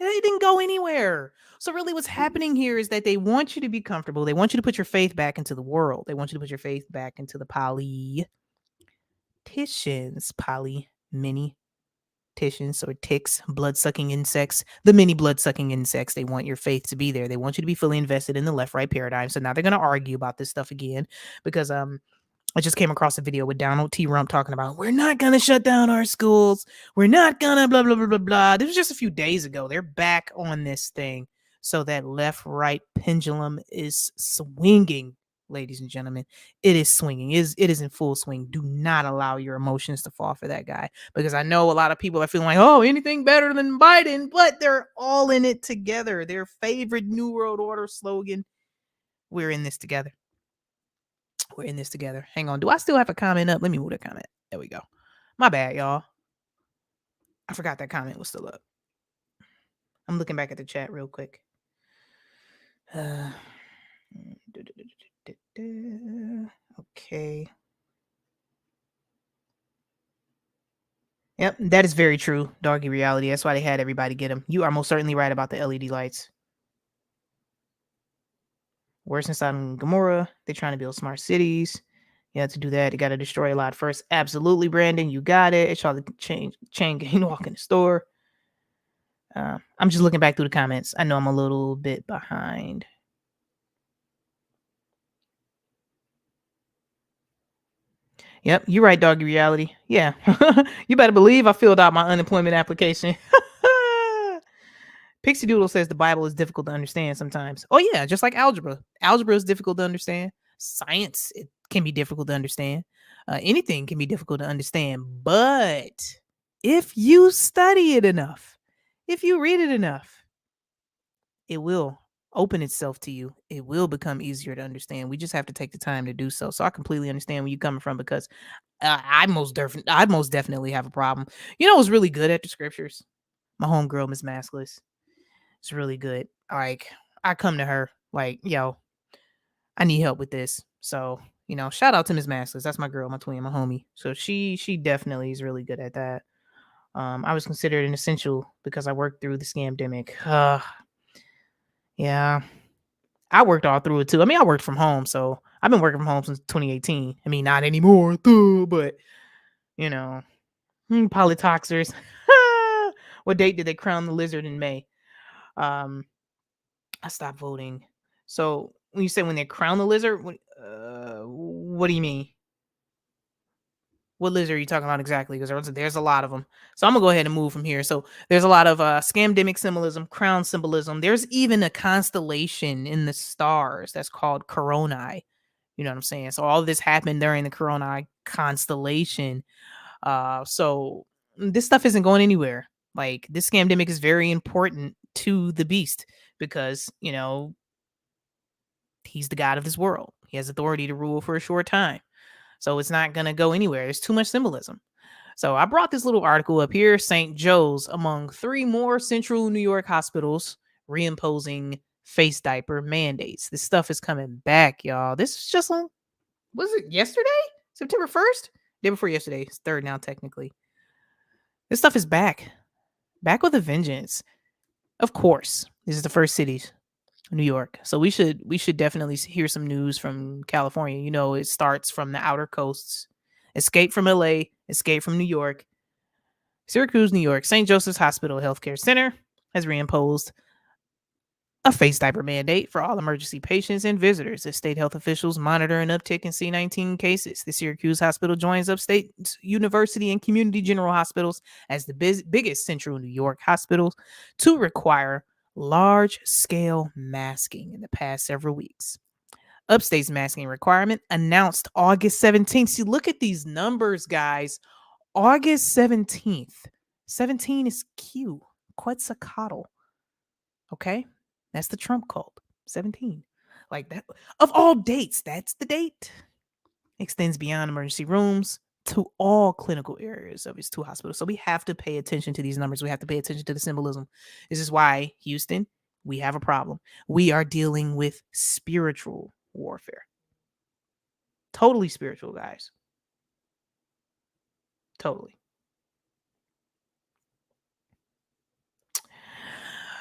It didn't go anywhere. So really what's happening here is that they want you to be comfortable. They want you to put your faith back into the world. They want you to put your faith back into the mini titians or ticks, blood-sucking insects, the mini blood-sucking insects. They want your faith to be there. They want you to be fully invested in the left-right paradigm. So now they're going to argue about this stuff again because I just came across a video with Donald T. Rump talking about, we're not going to shut down our schools. We're not going to blah, blah, blah, blah, blah. This was just a few days ago. They're back on this thing. So that left-right pendulum is swinging, ladies and gentlemen. It is swinging. It is in full swing. Do not allow your emotions to fall for that guy. Because I know a lot of people are feeling like, oh, anything better than Biden. But they're all in it together. Their favorite New World Order slogan, we're in this together. We're in this together. Hang on. Do I still have a comment up? Let me move the comment. There we go. My bad, y'all. I forgot that comment was still up. I'm looking back at the chat real quick. Okay. Yep, that is very true. Doggy reality. That's why they had everybody get them. You are most certainly right about the LED lights. Worse than Sodom and Gomorrah. They're trying to build smart cities. Yeah, to do that, they got to destroy a lot first. Absolutely, Brandon. You got it. It's all the chain gang walk in the store. I'm just looking back through the comments. I know I'm a little bit behind. Yep, you're right, doggy reality. Yeah. You better believe I filled out my unemployment application. Pixie Doodle says the Bible is difficult to understand sometimes. Oh, yeah, just like algebra. Algebra is difficult to understand. Science, it can be difficult to understand. Anything can be difficult to understand. But if you study it enough, if you read it enough, it will open itself to you. It will become easier to understand. We just have to take the time to do so. So I completely understand where you're coming from because I most definitely have a problem. You know what's really good at the scriptures? My homegirl, Miss Maskless. It's really good. Like, I come to her like, yo, I need help with this. So, shout out to Miss Maskless. That's my girl, my twin, my homie. So she definitely is really good at that. I was considered an essential because I worked through the scamdemic. Yeah. I worked all through it too. I mean, I worked from home, so I've been working from home since 2018. I mean, not anymore, but polytoxers. What date did they crown the lizard in May? I stopped voting. So when you say when they crown the lizard, what do you mean? What lizard are you talking about exactly? Because there's a lot of them. So I'm gonna go ahead and move from here. So there's a lot of scamdemic symbolism, crown symbolism. There's even a constellation in the stars that's called Coronae. You know what I'm saying? So all of this happened during the Coronae constellation. So this stuff isn't going anywhere. Like, this scamdemic is very important to the beast because, he's the god of this world. He has authority to rule for a short time. So it's not going to go anywhere. There's too much symbolism. So I brought this little article up here. St. Joe's, among 3 more central New York hospitals, reimposing face diaper mandates. This stuff is coming back, y'all. This is just on, was it yesterday? September 1st? Day before yesterday. It's 3rd now, technically. This stuff is back. Back with a vengeance. Of course, this is the first cities. New York. So we should definitely hear some news from California. You know, it starts from the outer coasts. Escape from LA, escape from New York. Syracuse, New York. St. Joseph's Hospital Healthcare Center has reimposed a face diaper mandate for all emergency patients and visitors as state health officials monitor an uptick in C-19 cases. The Syracuse Hospital joins upstate university and community general hospitals as the biggest central New York hospitals to require large-scale masking in the past several weeks. Upstate's masking requirement announced August 17th. See, look at these numbers, guys. August 17th. 17 is Q. Quetzalcoatl. Okay? That's the Trump cult. 17. Like that. Of all dates, that's the date. Extends beyond emergency rooms to all clinical areas of its 2 hospitals. So we have to pay attention to these numbers. We have to pay attention to the symbolism. This is why, Houston, we have a problem. We are dealing with spiritual warfare. Totally spiritual, guys. Totally.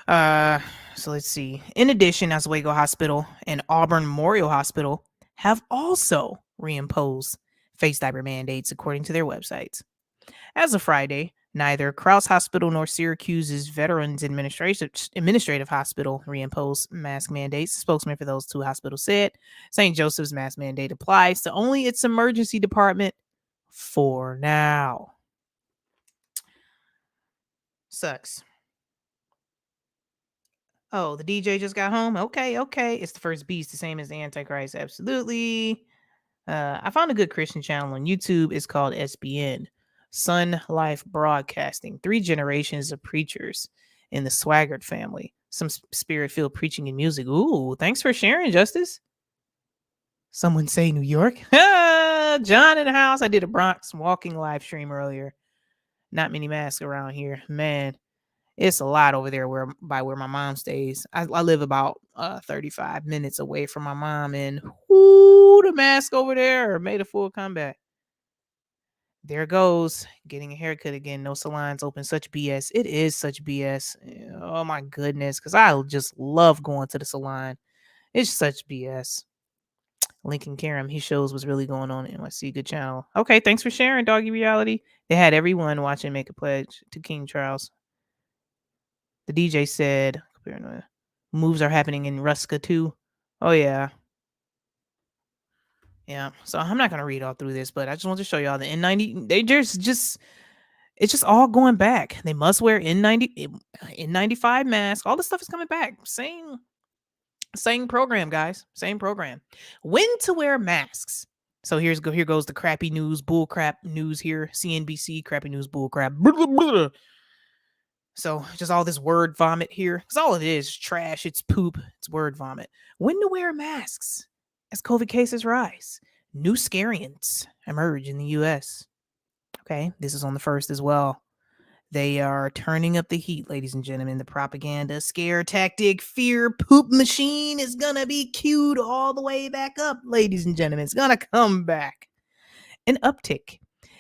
So let's see. In addition, Oswego Hospital and Auburn Memorial Hospital have also reimposed face diaper mandates according to their websites. As of Friday, neither Krause Hospital nor Syracuse's Veterans Administrative Hospital reimposed mask mandates. The spokesman for those 2 hospitals said St. Joseph's mask mandate applies to only its emergency department for now. Sucks. Oh, the DJ just got home? Okay. It's the first beast, the same as the Antichrist. Absolutely. I found a good Christian channel on YouTube. It's called SBN, Sun Life Broadcasting. 3 generations of preachers in the Swaggart family. Some spirit-filled preaching and music. Ooh, thanks for sharing, Justice. Someone say New York. John in the house. I did a Bronx walking live stream earlier. Not many masks around here. Man, it's a lot over there where my mom stays. I live about 35 minutes away from my mom, and the mask over there made a full comeback. There goes getting a haircut again. No salons open. Such BS. It is such BS. Oh my goodness, because I just love going to the salon. It's such BS. Lincoln Karam, he shows what's really going on in NYC. Good channel. Okay, thanks for sharing, Doggy Reality. They had everyone watching make a pledge to King Charles. The DJ said moves are happening in Ruska too. Oh yeah. Yeah. So I'm not gonna read all through this, but I just want to show y'all the N90. It's just all going back. They must wear N95 mask. All this stuff is coming back. Same program, guys. Same program. When to wear masks. So here goes the crappy news, bull crap news here. CNBC, crappy news, bull crap. So just all this word vomit here. Because all it is trash. It's poop. It's word vomit. When to wear masks as COVID cases rise. New scariants emerge in the U.S. Okay, this is on the 1st as well. They are turning up the heat, ladies and gentlemen. The propaganda, scare tactic, fear poop machine is going to be queued all the way back up, ladies and gentlemen. It's going to come back. An uptick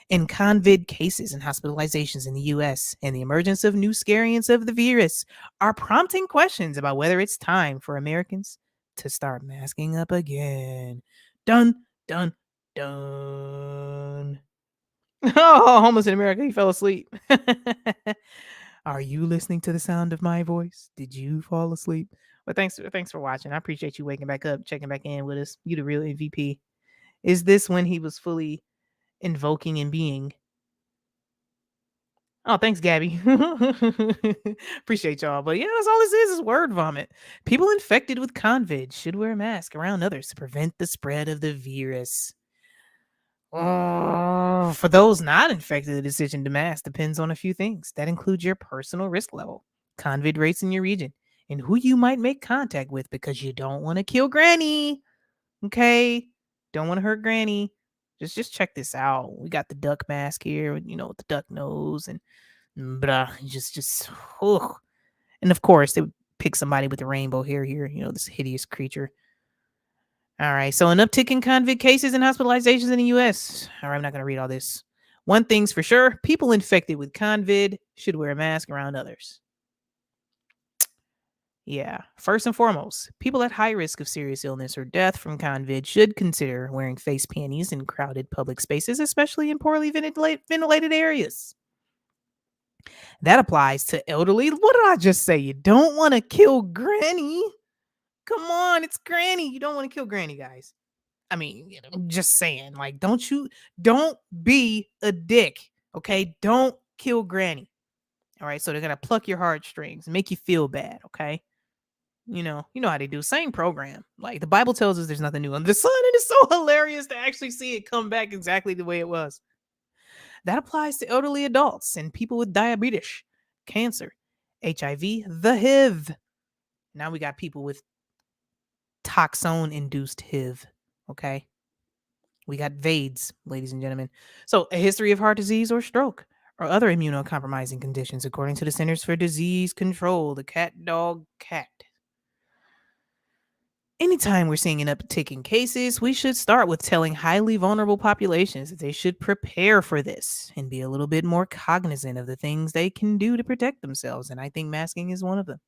in COVID cases and hospitalizations in the U.S. and the emergence of new scariants of the virus are prompting questions about whether it's time for Americans to start masking up again. Dun, dun, dun. Oh, homeless in America, he fell asleep. Are you listening to the sound of my voice? Did you fall asleep? But thanks for watching. I appreciate you waking back up, checking back in with us. You the real MVP. Is this when he was fully invoking and being? Oh, thanks, Gabby. Appreciate y'all. But yeah, that's all this is word vomit. People infected with COVID should wear a mask around others to prevent the spread of the virus. Oh, for those not infected, the decision to mask depends on a few things. That includes your personal risk level, COVID rates in your region, and who you might make contact with because you don't want to kill Granny. Okay? Don't want to hurt Granny. Just check this out. We got the duck mask here, with the duck nose and and of course they would pick somebody with the rainbow hair here, this hideous creature. All right, so an uptick in COVID cases and hospitalizations in the U.S. All right, I'm not going to read all this. One thing's for sure, people infected with COVID should wear a mask around others. Yeah. First and foremost, people at high risk of serious illness or death from COVID should consider wearing face panties in crowded public spaces, especially in poorly ventilated areas. That applies to elderly. What did I just say? You don't want to kill Granny. Come on, it's Granny. You don't want to kill Granny, guys. I mean, I'm just saying, like, don't be a dick, okay? Don't kill Granny. All right, so they're gonna pluck your heartstrings, make you feel bad, okay? You know how they do. Same program. Like the Bible tells us there's nothing new under the sun, and it's so hilarious to actually see it come back exactly the way it was. That applies to elderly adults and people with diabetes, cancer, HIV, the HIV. Now we got people with toxone-induced HIV, okay? We got VAIDS, ladies and gentlemen. So a history of heart disease or stroke or other immunocompromising conditions, according to the Centers for Disease Control, the cat dog cat. Anytime we're seeing an uptick in cases, we should start with telling highly vulnerable populations that they should prepare for this and be a little bit more cognizant of the things they can do to protect themselves. And I think masking is one of them.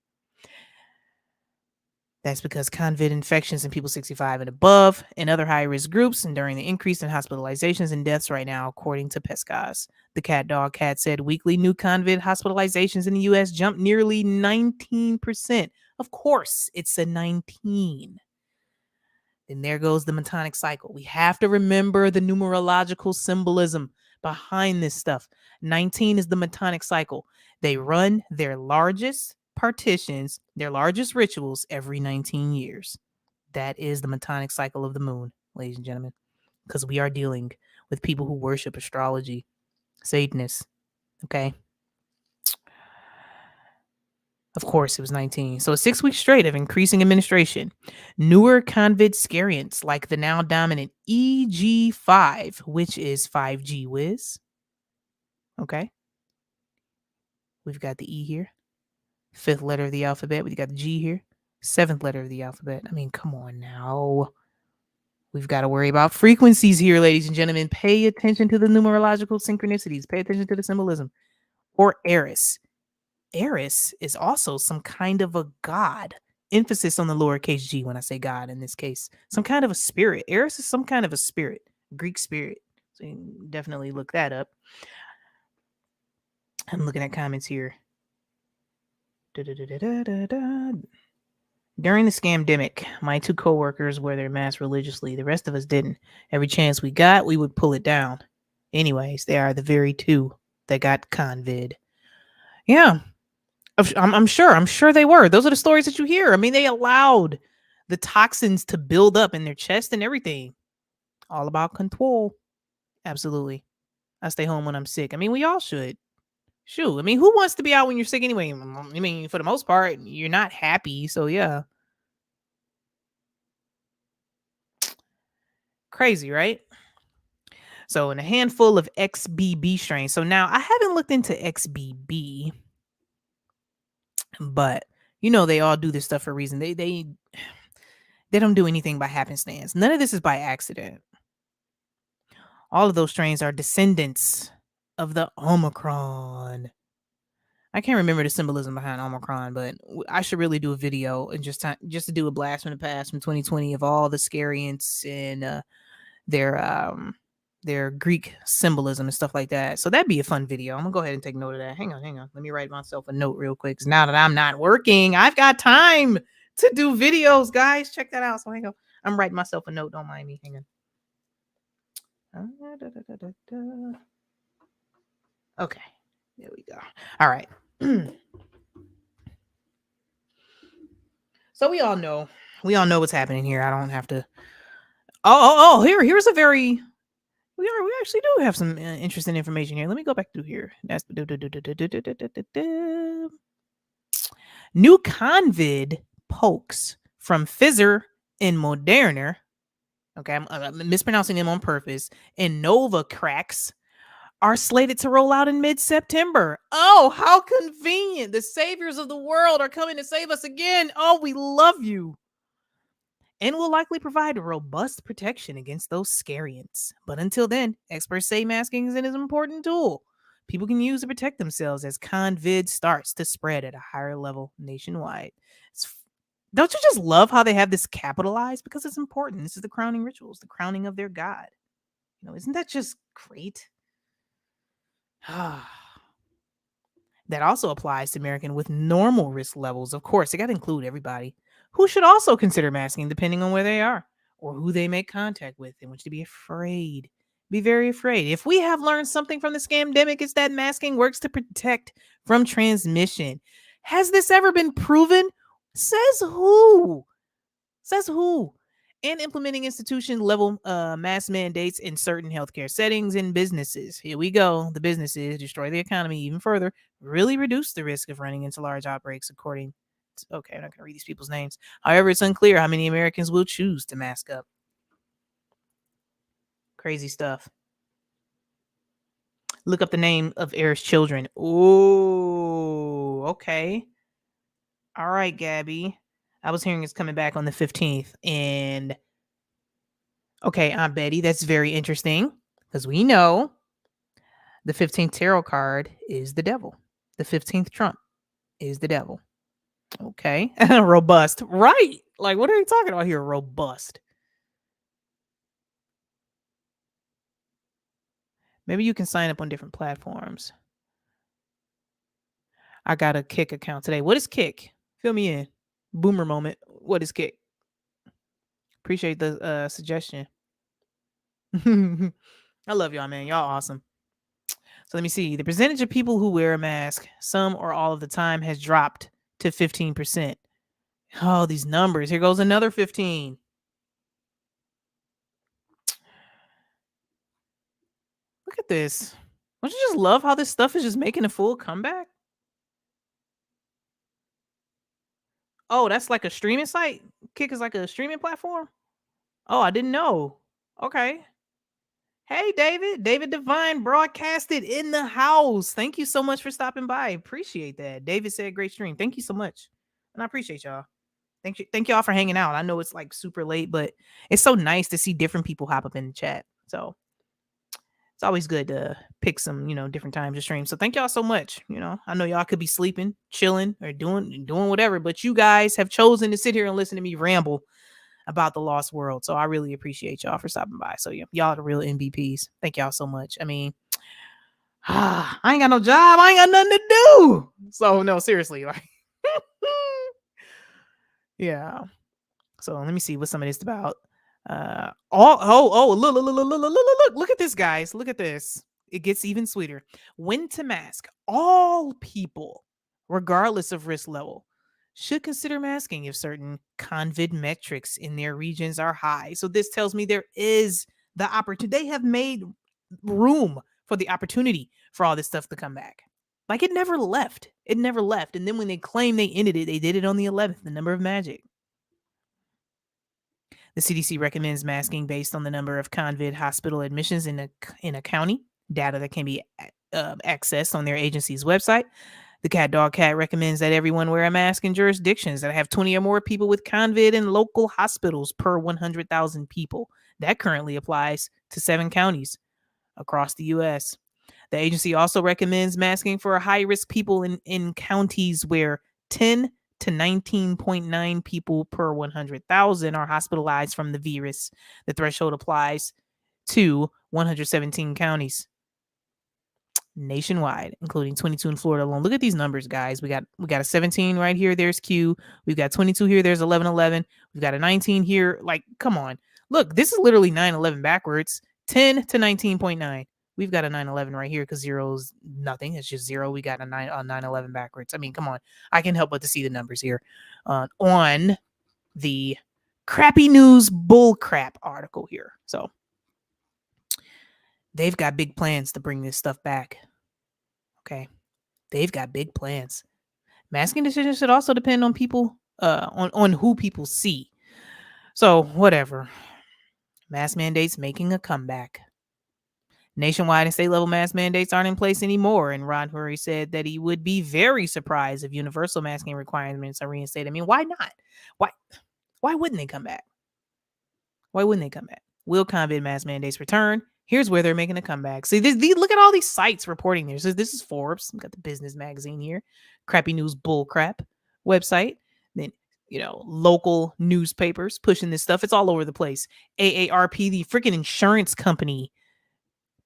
That's because COVID infections in people 65 and above and other high-risk groups, and during the increase in hospitalizations and deaths right now, according to PESCOS. The cat dog cat said weekly new COVID hospitalizations in the U.S. jumped nearly 19%. Of course, it's a 19. And there goes the Metonic cycle. We have to remember the numerological symbolism behind this stuff. 19 is the Metonic cycle. They run their largest partitions, their largest rituals every 19 years. That is the Metonic cycle of the moon, ladies and gentlemen, because we are dealing with people who worship astrology, Satanists, okay? Of course, it was 19. So 6 weeks straight of increasing administration. Newer COVID variants like the now dominant EG5, which is 5G whiz. Okay. We've got the E here. 5th letter of the alphabet. We've got the G here. 7th letter of the alphabet. I mean, come on now. We've got to worry about frequencies here, ladies and gentlemen. Pay attention to the numerological synchronicities. Pay attention to the symbolism. Or Eris. Eris is also some kind of a god. Emphasis on the lowercase g when I say god in this case. Some kind of a spirit. Eris is some kind of a spirit. Greek spirit. So you can definitely look that up. I'm looking at comments here. During the scamdemic, my 2 coworkers wore their masks religiously. The rest of us didn't. Every chance we got, we would pull it down. Anyways, they are the very 2 that got COVID. Yeah. I'm sure they were. Those are the stories that you hear. I mean, they allowed the toxins to build up in their chest and everything. All about control. Absolutely. I stay home when I'm sick. I mean, we all should. Shoot. I mean, who wants to be out when you're sick anyway? I mean, for the most part, you're not happy. So, yeah. Crazy, right? So, in a handful of XBB strains. So, now I haven't looked into XBB. But they all do this stuff for a reason. They don't do anything by happenstance. None of this is by accident. All of those strains are descendants of the Omicron. I can't remember the symbolism behind Omicron, but I should really do a video and just to do a blast from the past from 2020 of all the scariants and their Greek symbolism and stuff like that. So that'd be a fun video. I'm gonna go ahead and take note of that. Hang on. Let me write myself a note real quick. Because now that I'm not working, I've got time to do videos, guys. Check that out. So hang on. I'm writing myself a note. Don't mind me. Hang on. Okay. There we go. All right. So we all know what's happening here. I don't have to. Here's a very. We actually do have some interesting information here. Let me go back through here. That's new COVID pokes from Pfizer and Moderna. Okay, I'm mispronouncing them on purpose. And Novacrax are slated to roll out in mid-September. Oh, how convenient. The saviors of the world are coming to save us again. Oh, we love you. And will likely provide robust protection against those scariants. But until then, experts say masking is an important tool. people can use to protect themselves as COVID starts to spread at a higher level nationwide. Don't you just love how they have this capitalized? Because it's important. This is the crowning rituals, the crowning of their god. Isn't that just great? That also applies to American with normal risk levels. Of course, they got to include everybody who should also consider masking depending on where they are or who they make contact with. They want you to be afraid. Be very afraid. If we have learned something from the scamdemic, it's that masking works to protect from transmission. Has this ever been proven? Says who? Says who? And implementing institution level mass mandates in certain healthcare settings and businesses. Here we go. The businesses destroy the economy even further, really reduce the risk of running into large outbreaks, according to, okay, I'm not going to read these people's names. However, it's unclear how many Americans will choose to mask up. Crazy stuff. Look up the name of Eric's children. Oh, okay. All right, Gabby. I was hearing it's coming back on the 15th. And okay, Aunt Betty, that's very interesting because we know the 15th tarot card is the devil. The 15th trump is the devil. Okay. Robust. Right. Like, what are you talking about here? Robust. Maybe you can sign up on different platforms. I got a Kick account today. What is Kick? Fill me in. Boomer moment. What is Kick? Appreciate the suggestion. I love y'all, man. Y'all awesome. So let me see. The percentage of people who wear a mask, some or all of the time, has dropped to 15%. Oh, these numbers. Here goes another 15. Look at this. Don't you just love how this stuff is just making a full comeback? Oh, that's like a streaming site? Kick is like a streaming platform? Oh, I didn't know. Okay. Hey, David. David Devine broadcasted in the house. Thank you so much for stopping by. Appreciate that. David said great stream. Thank you so much. And I appreciate y'all. Thank y'all for hanging out. I know it's like super late, but it's so nice to see different people hop up in the chat. So it's always good to pick some, different times to stream. So thank y'all so much. I know y'all could be sleeping, chilling, or doing whatever, but you guys have chosen to sit here and listen to me ramble about the lost world. So I really appreciate y'all for stopping by. So yeah, y'all are the real MVPs. Thank y'all so much. I mean, I ain't got no job. I ain't got nothing to do. So no, seriously, like, yeah. So let me see what some of this is about. Look at this, guys. Look at this. It gets even sweeter. When to mask. All people, regardless of risk level, should consider masking if certain COVID metrics in their regions are high. So this tells me there is the opportunity. They have made room for the opportunity for all this stuff to come back. Like, it never left. It never left. And then when they claim they ended it, they did it on the 11th, the number of magic. The CDC recommends masking based on the number of COVID hospital admissions in a county, data that can be accessed on their agency's website. The Cat Dog Cat recommends that everyone wear a mask in jurisdictions that have 20 or more people with COVID in local hospitals per 100,000 people. That currently applies to 7 counties across the U.S. The agency also recommends masking for high-risk people in counties where 10 to 19.9 people per 100,000 are hospitalized from the virus. The threshold applies to 117 counties nationwide, including 22 in Florida alone. Look at these numbers, guys. We got a 17 right here. There's Q. We've got 22 here. There's 11. We've got a 19 here. Like, come on. Look, this is literally 9/11 backwards. 10 to 19.9. We've got a 9/11 right here because 0 is nothing. It's just 0. We got a 9/11 backwards. I mean, come on. I can help but to see the numbers here on the Crappy News Bullcrap article here. So they've got big plans to bring this stuff back. Okay. They've got big plans. Masking decisions should also depend on people, on who people see. So whatever. Mask mandates making a comeback. Nationwide and state level mask mandates aren't in place anymore. And Ron Hurry said that he would be very surprised if universal masking requirements are reinstated. I mean, why not? Why wouldn't they come back? Why wouldn't they come back? Will COVID mask mandates return? Here's where they're making a comeback. See, look at all these sites reporting this. This is Forbes. We've got the business magazine here. Crappy News Bullcrap website. Then, local newspapers pushing this stuff. It's all over the place. AARP, the freaking insurance company,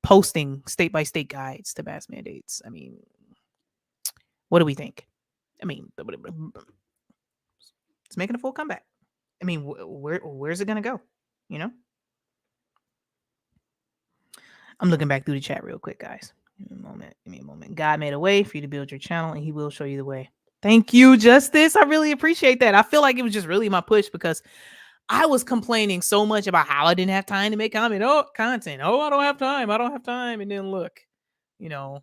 posting state-by-state guides to mask mandates. I mean, what do we think? I mean, it's making a full comeback. I mean, where's it going to go? I'm looking back through the chat real quick, guys. Give me a moment. God made a way for you to build your channel, and he will show you the way. Thank you, Justice. I really appreciate that. I feel like it was just really my push because I was complaining so much about how I didn't have time to make content. Oh, I don't have time. And then look, my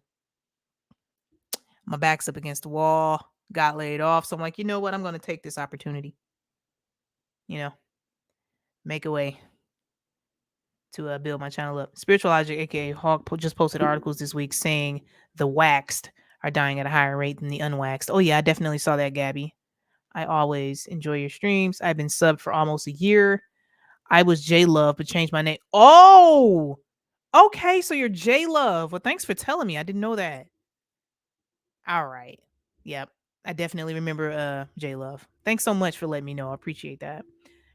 back's up against the wall, got laid off. So I'm like, you know what? I'm going to take this opportunity, make a way to build my channel up. Spiritual Logic, aka Hawk, just posted articles this week saying the waxed are dying at a higher rate than the unwaxed. Oh yeah, I definitely saw that, Gabby. I always enjoy your streams. I've been subbed for almost a year. I was J Love, but changed my name. Oh, okay. So you're J Love. Well, thanks for telling me. I didn't know that. All right. Yep. I definitely remember J Love. Thanks so much for letting me know. I appreciate that.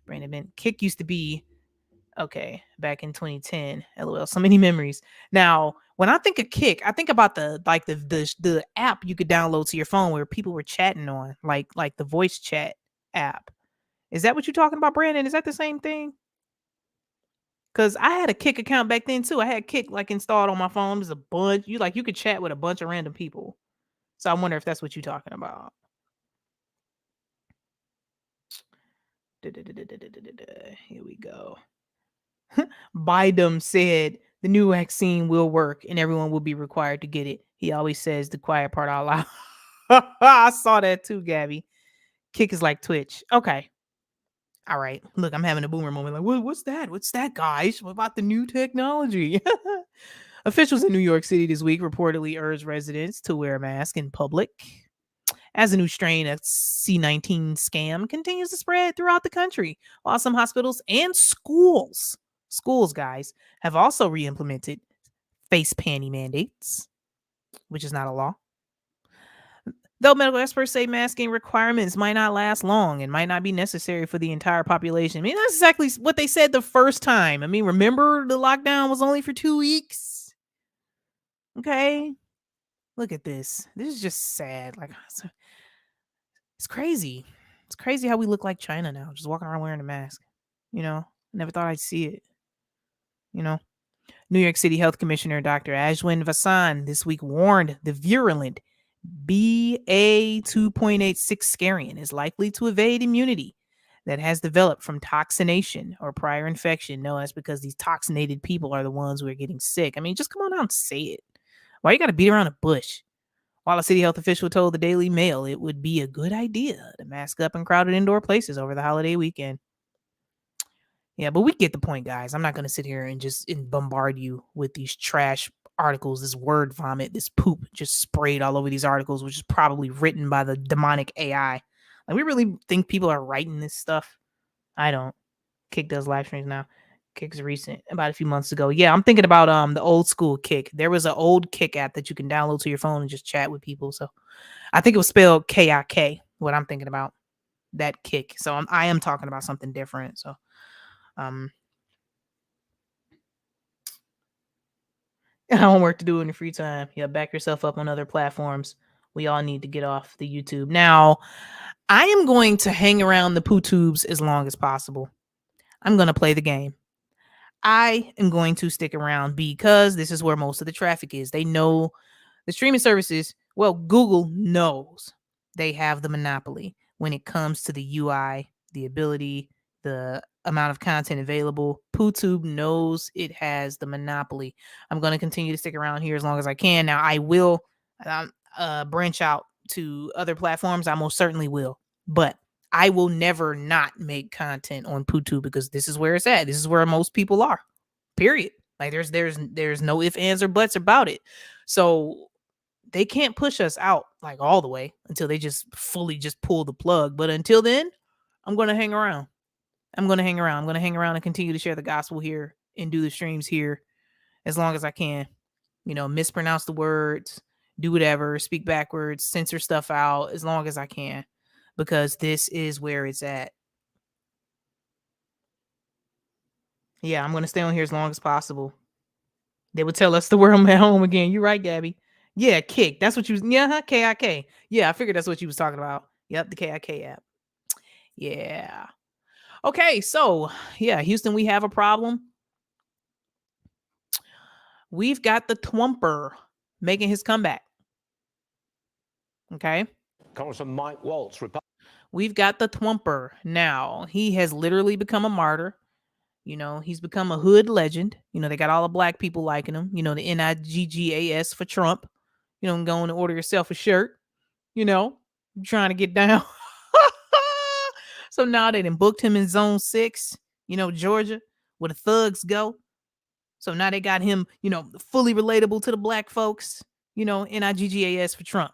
Brandon, Kick used to be okay back in 2010. LOL. So many memories. Now, when I think of Kick, I think about the app you could download to your phone where people were chatting on, like the voice chat app. Is that what you're talking about, Brandon? Is that the same thing? Because I had a Kick account back then too. I had Kick installed on my phone. There's a bunch. You could chat with a bunch of random people. So I wonder if that's what you're talking about. Here we go. Biden said the new vaccine will work and everyone will be required to get it. He always says the quiet part out loud. I saw that too, Gabby. Kick is like Twitch. Okay. All right. Look, I'm having a boomer moment. Like, what's that? What's that, guys? What about the new technology? Officials in New York City this week reportedly urged residents to wear a mask in public as a new strain of C-19 scam continues to spread throughout the country, while some hospitals and schools, guys, have also re-implemented face panty mandates, which is not a law. Though medical experts say masking requirements might not last long and might not be necessary for the entire population. I mean, that's exactly what they said the first time. I mean, remember the lockdown was only for 2 weeks? Okay. Look at this. This is just sad. It's crazy. It's crazy how we look like China now, just walking around wearing a mask. Never thought I'd see it. New York City Health Commissioner Dr. Ashwin Vasan this week warned the virulent BA.2.86 scariant is likely to evade immunity that has developed from toxination or prior infection. No, that's because these toxinated people are the ones who are getting sick. I mean, just come on out and say it. Why you got to beat around the bush? While a city health official told the Daily Mail it would be a good idea to mask up in crowded indoor places over the holiday weekend. Yeah, but we get the point, guys. I'm not going to sit here and just bombard you with these trash articles, this word vomit, this poop just sprayed all over these articles, which is probably written by the demonic AI. Like, we really think people are writing this stuff? I don't. Kick does live streams now. Kick's recent, about a few months ago. Yeah, I'm thinking about the old school Kick. There was an old Kick app that you can download to your phone and just chat with people. So I think it was spelled K-I-K, what I'm thinking about, that Kick. So I am talking about something different. So homework to do in your free time. Yeah, back yourself up on other platforms. We all need to get off the YouTube. Now, I am going to hang around the poo tubes as long as possible. I'm going to play the game. I am going to stick around because this is where most of the traffic is. They know the streaming services. Well, Google knows they have the monopoly when it comes to the UI, the ability, the amount of content available. PooTube knows it has the monopoly. I'm going to continue to stick around here as long as I can. Now, I will branch out to other platforms. I most certainly will. But I will never not make content on PooTube because this is where it's at. This is where most people are. Period. Like there's no ifs, ands, or buts about it. So they can't push us out like all the way until they just fully just pull the plug. But until then, I'm going to hang around. I'm going to hang around and continue to share the gospel here and do the streams here as long as I can. You know, mispronounce the words, do whatever, speak backwards, censor stuff out as long as I can, because this is where it's at. Yeah, I'm going to stay on here as long as possible. They would tell us to wear them at home again. You're right, Gabby. Yeah, Kick. That's what you was. Yeah, KIK. Yeah, I figured that's what you was talking about. Yep, the KIK app. Yeah. Okay, so yeah, Houston, we have a problem. We've got the Twumper making his comeback. Okay. Congressman Mike Waltz. We've got the Twumper now. He has literally become a martyr. You know, he's become a hood legend. You know, they got all the black people liking him. You know, the NIGGAS for Trump. You know, go and order yourself a shirt. You know, trying to get down. So now they done booked him in Zone 6, you know, Georgia, where the thugs go. So now they got him, you know, fully relatable to the black folks. You know, NIGGAS for Trump.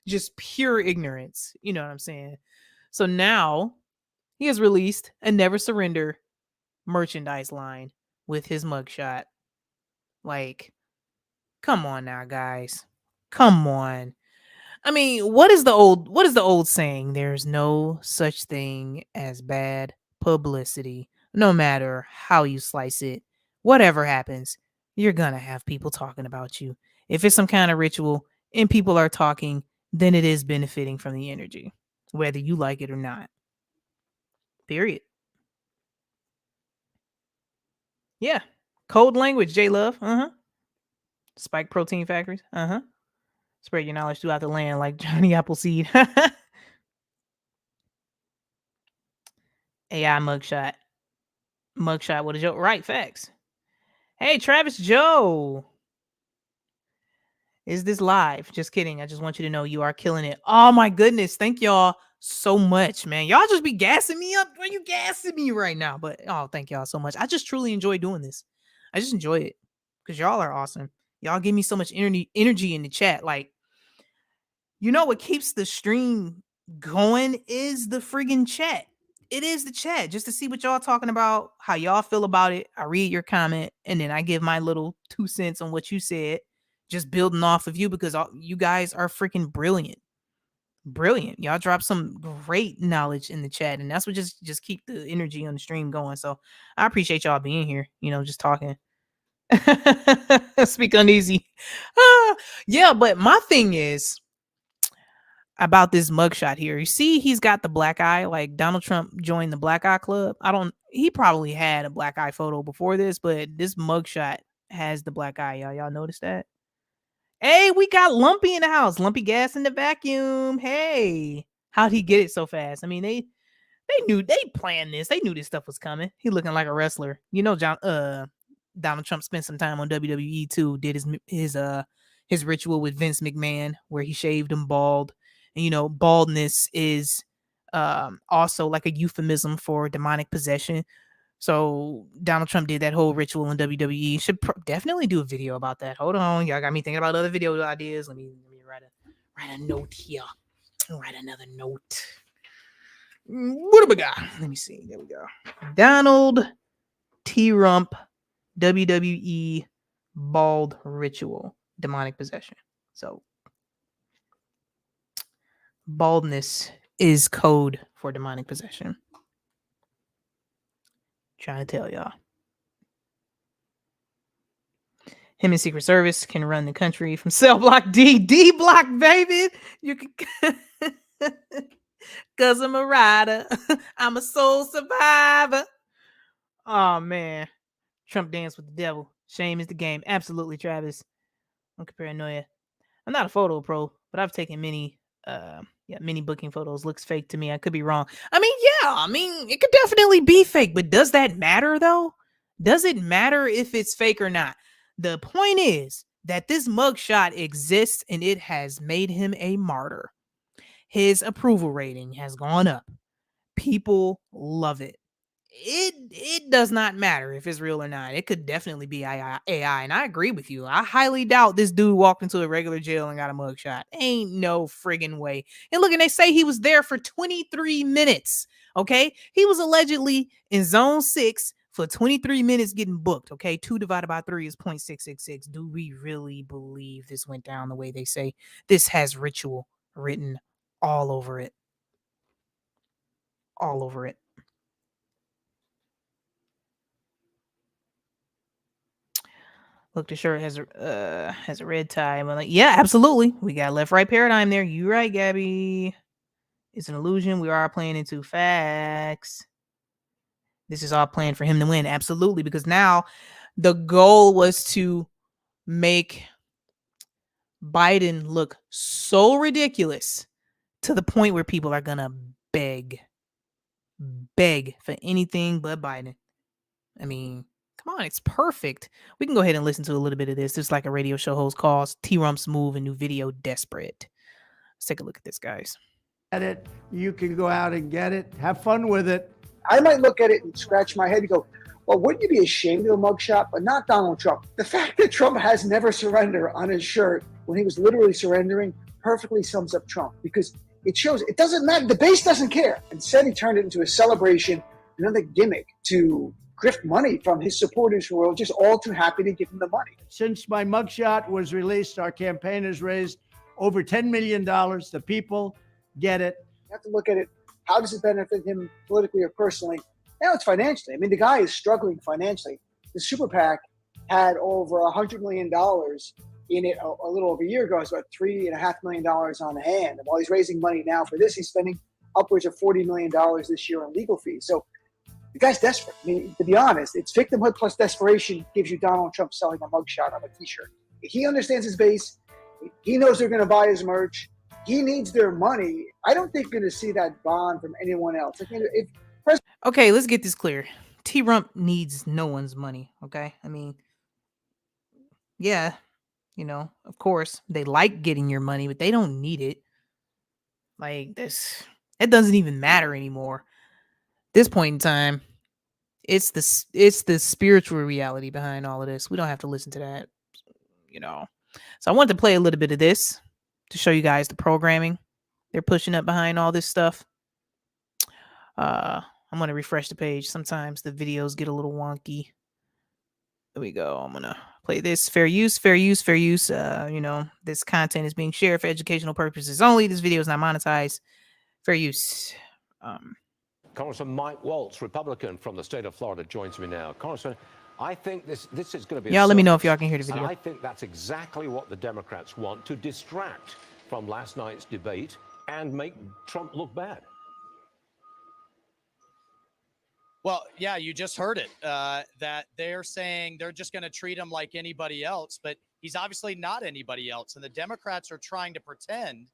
Just pure ignorance. You know what I'm saying? So now he has released a Never Surrender merchandise line with his mugshot. Like, come on now, guys. Come on. I mean, what is the old saying? There's no such thing as bad publicity. No matter how you slice it, whatever happens, you're gonna have people talking about you. If it's some kind of ritual and people are talking, then it is benefiting from the energy, whether you like it or not. Period. Yeah. Code language, J Love. Spike protein factories. Spread your knowledge throughout the land like Johnny Appleseed. AI mugshot. Mugshot with a joke. Right, facts. Hey, Travis Joe. Is this live? Just kidding. I just want you to know you are killing it. Oh my goodness. Thank y'all so much, man. Y'all just be gassing me up. Are you gassing me right now? But oh, thank y'all so much. I just truly enjoy doing this. I just enjoy it because y'all are awesome. Y'all give me so much energy in the chat. Like, you know what keeps the stream going is the friggin' chat. It is the chat, just to see what y'all talking about, how y'all feel about it. I read your comment, and then I give my little 2 cents on what you said, just building off of you because you guys are freaking brilliant. Brilliant. Y'all drop some great knowledge in the chat, and that's what just keep the energy on the stream going. So I appreciate y'all being here, you know, just talking. Speak uneasy. Yeah, but my thing is about this mugshot here. You see, he's got the black eye. Like Donald Trump joined the Black Eye Club. He probably had a black eye photo before this, but this mugshot has the black eye. Y'all notice that? Hey, we got Lumpy in the house. Lumpy gas in the vacuum. Hey, how'd he get it so fast? I mean, they planned this. They knew this stuff was coming. He looking like a wrestler. You know, Donald Trump spent some time on WWE too. Did his ritual with Vince McMahon where he shaved him bald. And, you know, baldness is also like a euphemism for demonic possession. So Donald Trump did that whole ritual in WWE. Should definitely do a video about that. Hold on, y'all got me thinking about other video ideas. Let me write a note here. Write another note. What do we got? Let me see. There we go. Donald T. Rump WWE bald ritual demonic possession. So baldness is code for demonic possession. Trying to tell y'all. Him and Secret Service can run the country from cell block D block, baby. You can, cause I'm a rider. I'm a soul survivor. Oh man, Trump danced with the devil. Shame is the game. Absolutely, Travis. Uncoolparanoia. I'm not a photo pro, but I've taken many booking photos. Looks fake to me. I could be wrong. I mean, it could definitely be fake, but does that matter though? Does it matter if it's fake or not? The point is that this mugshot exists and it has made him a martyr. His approval rating has gone up. People love it. It does not matter if it's real or not. It could definitely be AI, and I agree with you. I highly doubt this dude walked into a regular jail and got a mugshot. Ain't no friggin' way. And look, and they say he was there for 23 minutes. Okay, he was allegedly in Zone 6 for 23 minutes getting booked. Okay, 2 divided by 3 is 0.666. Do we really believe this went down the way they say? This has ritual written all over it. All over it. Look, the shirt has a red tie. I'm like, yeah, absolutely. We got left right paradigm there. You right, Gabby. It's an illusion. We are playing into facts. This is all planned for him to win. Absolutely. Because now the goal was to make Biden look so ridiculous to the point where people are going to beg for anything but Biden. I mean, come on, it's perfect. We can go ahead and listen to a little bit of this. This is like a radio show host calls T-Rump's move, a new video, Desperate. Let's take a look at this, guys. At it, you can go out and get it. Have fun with it. I might look at it and scratch my head and go, well, wouldn't you be ashamed of a mugshot? But not Donald Trump. The fact that Trump has never surrender on his shirt when he was literally surrendering perfectly sums up Trump, because it shows it doesn't matter. The base doesn't care. Instead, he turned it into a celebration, another gimmick to grift money from his supporters who are just all too happy to give him the money. Since my mugshot was released, our campaign has raised over $10 million. The people get it. You have to look at it. How does it benefit him politically or personally? Now it's financially. I mean, the guy is struggling financially. The super PAC had over $100 million in it a little over a year ago. It's about $3.5 million on hand. And while he's raising money now for this, he's spending upwards of $40 million this year on legal fees. So the guy's desperate. I mean, to be honest, it's victimhood plus desperation gives you Donald Trump selling a mugshot on a T-shirt. He understands his base. He knows they're going to buy his merch. He needs their money. I don't think you're going to see that bond from anyone else. Okay, let's get this clear. T-Rump needs no one's money, okay? I mean, yeah, you know, of course, they like getting your money, but they don't need it. Like, it doesn't even matter anymore. This point in time, it's the spiritual reality behind all of this. We don't have to listen to that, you know. So I wanted to play a little bit of this to show you guys the programming they're pushing up behind all this stuff. I'm going to refresh the page. Sometimes the videos get a little wonky. There we go. I'm going to play this. Fair use, fair use, fair use. You know, this content is being shared for educational purposes only. This video is not monetized. Fair use. Congressman Mike Waltz, Republican from the state of Florida, joins me now. Congressman, I think this is going to be... Y'all let me know if y'all can hear the video. And I think that's exactly what the Democrats want, to distract from last night's debate and make Trump look bad. Well, yeah, you just heard it, that they're saying they're just going to treat him like anybody else, but he's obviously not anybody else. And the Democrats are trying to pretend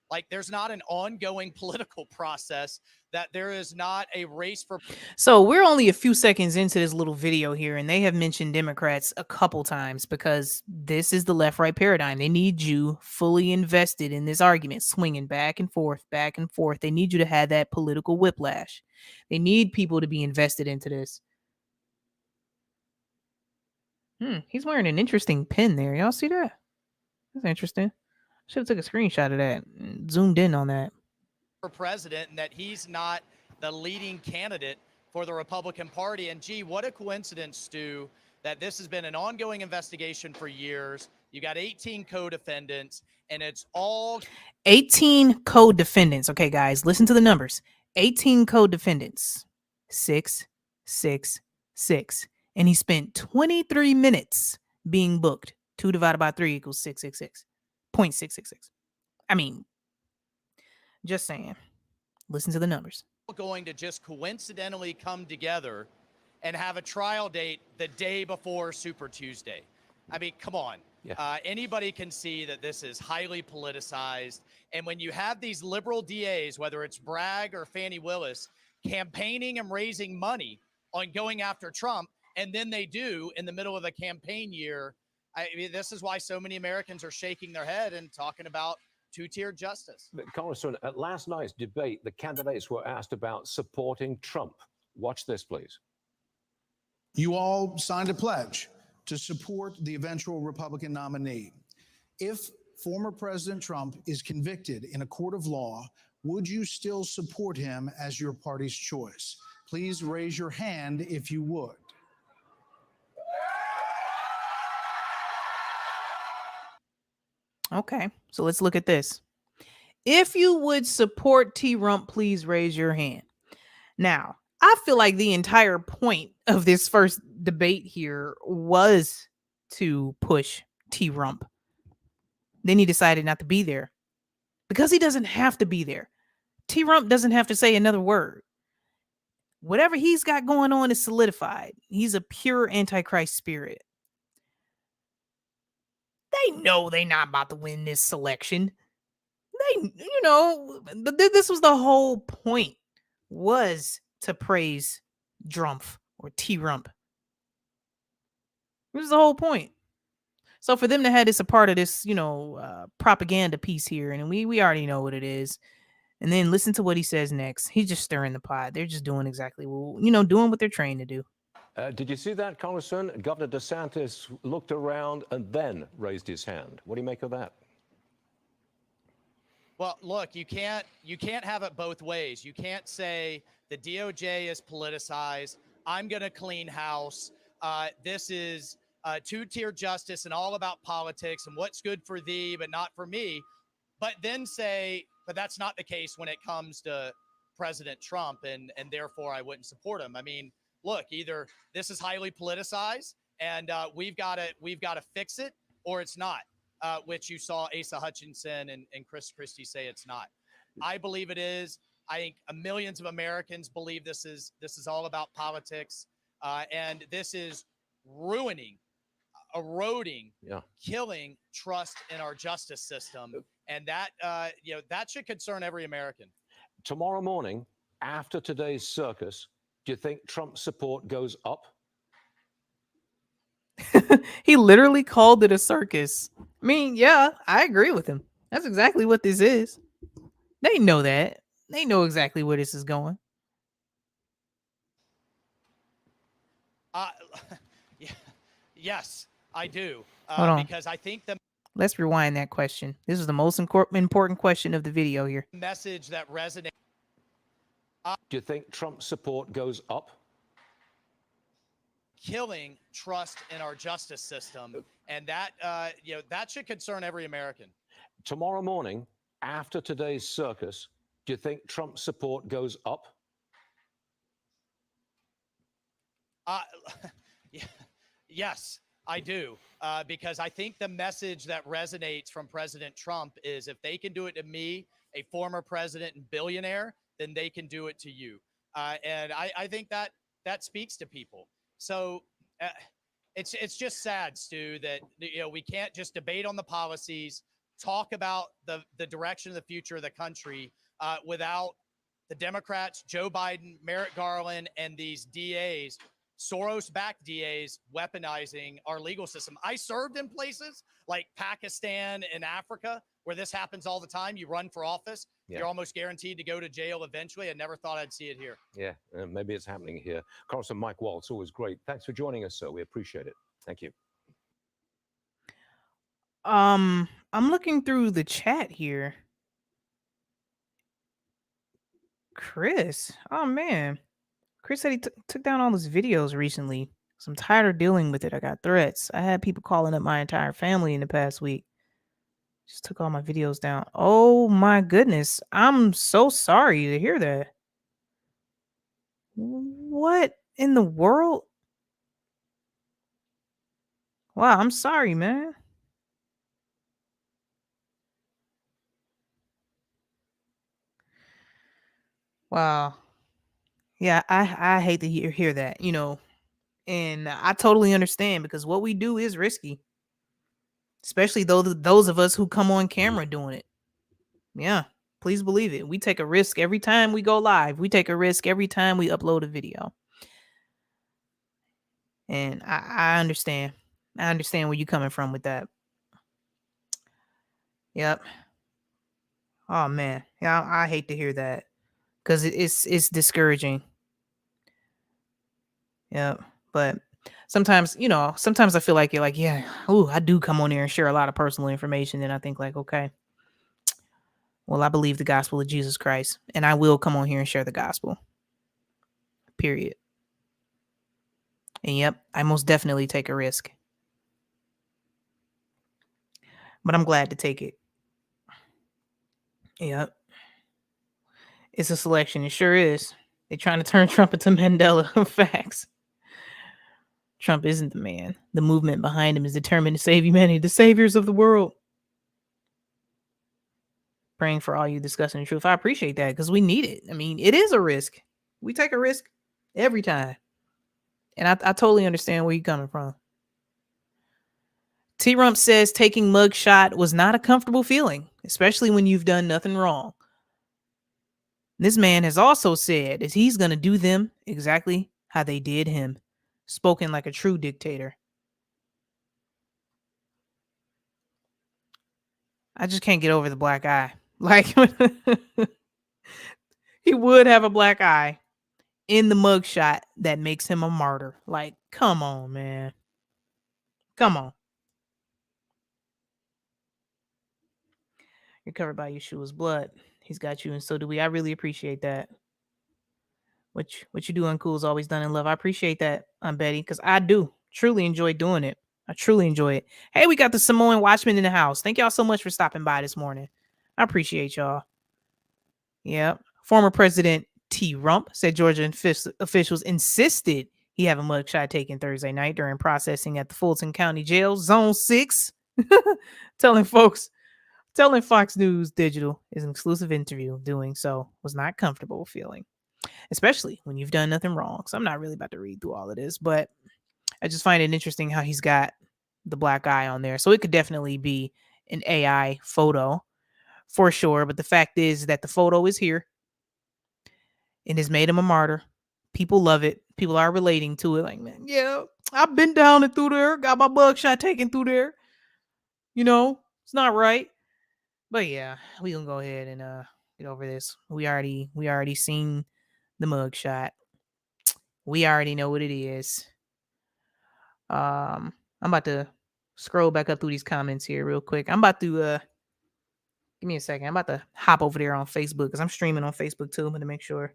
like there's not an ongoing political process, that there is not a race for... So we're only a few seconds into this little video here, and they have mentioned Democrats a couple times because this is the left-right paradigm. They need you fully invested in this argument, swinging back and forth, back and forth. They need you to have that political whiplash. They need people to be invested into this. He's wearing an interesting pin there. Y'all see that? That's interesting. Should have took a screenshot of that and zoomed in on that. For president, and that he's not the leading candidate for the Republican Party. And gee, what a coincidence, Stu, that this has been an ongoing investigation for years. You got 18 co-defendants, and it's all 18 co-defendants. Okay, guys, listen to the numbers. 18 co-defendants. 6, 6, 6. And he spent 23 minutes being booked. 2 divided by 3 equals 666. 0.666. I mean, just saying. Listen to the numbers. Going to just coincidentally come together and have a trial date the day before Super Tuesday. I mean, come on. Yeah. Anybody can see that this is highly politicized. And when you have these liberal DAs, whether it's Bragg or Fani Willis, campaigning and raising money on going after Trump, and then they do in the middle of the campaign year, I mean, this is why so many Americans are shaking their head and talking about two-tier justice. Congressman, at last night's debate, the candidates were asked about supporting Trump. Watch this, please. You all signed a pledge to support the eventual Republican nominee. If former President Trump is convicted in a court of law, would you still support him as your party's choice? Please raise your hand if you would. Okay, so let's look at this. If you would support T-Rump, please raise your hand. Now, I feel like the entire point of this first debate here was to push T-Rump. Then he decided not to be there because he doesn't have to be there. T-Rump doesn't have to say another word. Whatever he's got going on is solidified. He's a pure Antichrist spirit. They know they're not about to win this selection. This was the whole point, was to praise Drumpf or T-Rump. This is the whole point. So for them to have this a part of this, propaganda piece here, and we already know what it is. And then listen to what he says next. He's just stirring the pot. They're just doing exactly, doing what they're trained to do. Did you see that, Congressman? Governor DeSantis looked around and then raised his hand. What do you make of that? Well, look, you can't have it both ways. You can't say the DOJ is politicized. I'm going to clean house. This is two-tier justice and all about politics and what's good for thee, but not for me. But then say, but that's not the case when it comes to President Trump, and therefore I wouldn't support him. I mean, look, either this is highly politicized and we've got to fix it, or it's not. Which you saw Asa Hutchinson and Chris Christie say it's not. I believe it is. I think millions of Americans believe this is all about politics, and this is ruining, eroding, killing trust in our justice system, and that that should concern every American. Tomorrow morning, after today's circus, do you think Trump's support goes up? He literally called it a circus. I mean, yeah, I agree with him. That's exactly what this is. They know that. They know exactly where this is going. Yes, I do. Hold on. Because I think the Let's rewind that question. This is the most important question of the video here. message that resonates. Do you think Trump's support goes up? Killing trust in our justice system, and that that should concern every American. Tomorrow morning, after today's circus, do you think Trump's support goes up? Yes, I do. Because I think the message that resonates from President Trump is, if they can do it to me, a former president and billionaire, then they can do it to you. And I think that speaks to people. So it's just sad, Stu, that we can't just debate on the policies, talk about the direction of the future of the country without the Democrats, Joe Biden, Merrick Garland, and these DAs, Soros-backed DAs, weaponizing our legal system. I served in places like Pakistan and Africa where this happens all the time. You run for office, you're almost guaranteed to go to jail eventually. I never thought I'd see it here. Yeah, maybe it's happening here. Congressman Mike Waltz, always great. Thanks for joining us, sir. We appreciate it. Thank you. I'm looking through the chat here. Chris, oh man. Chris said he took down all his videos recently. So I'm tired of dealing with it. I got threats. I had people calling up my entire family in the past week. Just took all my videos down. Oh my goodness. I'm so sorry to hear that. What in the world? Wow, I'm sorry, man. Wow. Yeah, I hate to hear that, and I totally understand, because what we do is risky. Especially those of us who come on camera doing it. Yeah, please believe it. We take a risk every time we go live. We take a risk every time we upload a video. And I understand. I understand where you're coming from with that. Yep. Oh man. Yeah, I hate to hear that, because it's discouraging. Yeah. But sometimes I feel like you're like, yeah, I do come on here and share a lot of personal information. And I think like, okay, well, I believe the gospel of Jesus Christ, and I will come on here and share the gospel. Period. And yep, I most definitely take a risk. but I'm glad to take it. Yep. It's a selection. It sure is. They're trying to turn Trump into Mandela. Facts. Trump isn't the man. The movement behind him is determined to save humanity, the saviors of the world. Praying for all you discussing the truth. I appreciate that because we need it. I mean, it is a risk. We take a risk every time. And I totally understand where you're coming from. T-Rump says taking mugshot was not a comfortable feeling, especially when you've done nothing wrong. This man has also said that he's going to do them exactly how they did him. Spoken like a true dictator. I just can't get over the black eye. Like, he would have a black eye in the mugshot that makes him a martyr. Like, come on, man. Come on. You're covered by Yeshua's blood. He's got you, and so do we. I really appreciate that. What you do Uncool is always done in love. I appreciate that, Betty, because I do truly enjoy doing it. I truly enjoy it. Hey, we got the Samoan Watchman in the house. Thank y'all so much for stopping by this morning. I appreciate y'all. Yeah. Former President T-Rump said Georgia officials insisted he have a mugshot taken Thursday night during processing at the Fulton County Jail, Zone 6. telling Fox News Digital is an exclusive interview. Doing so was not comfortable feeling, especially when you've done nothing wrong. So I'm not really about to read through all of this, but I just find it interesting how he's got the black eye on there. So it could definitely be an AI photo for sure. But the fact is that the photo is here and has made him a martyr. People love it. People are relating to it. Like, man, yeah, I've been down and through there. Got my mugshot taken through there. You know, it's not right. But yeah, we gonna go ahead and get over this. We already seen the mugshot. We already know what it is. I'm about to scroll back up through these comments here real quick. I'm about to give me a second. I'm about to hop over there on Facebook because I'm streaming on Facebook too. I'm gonna make sure.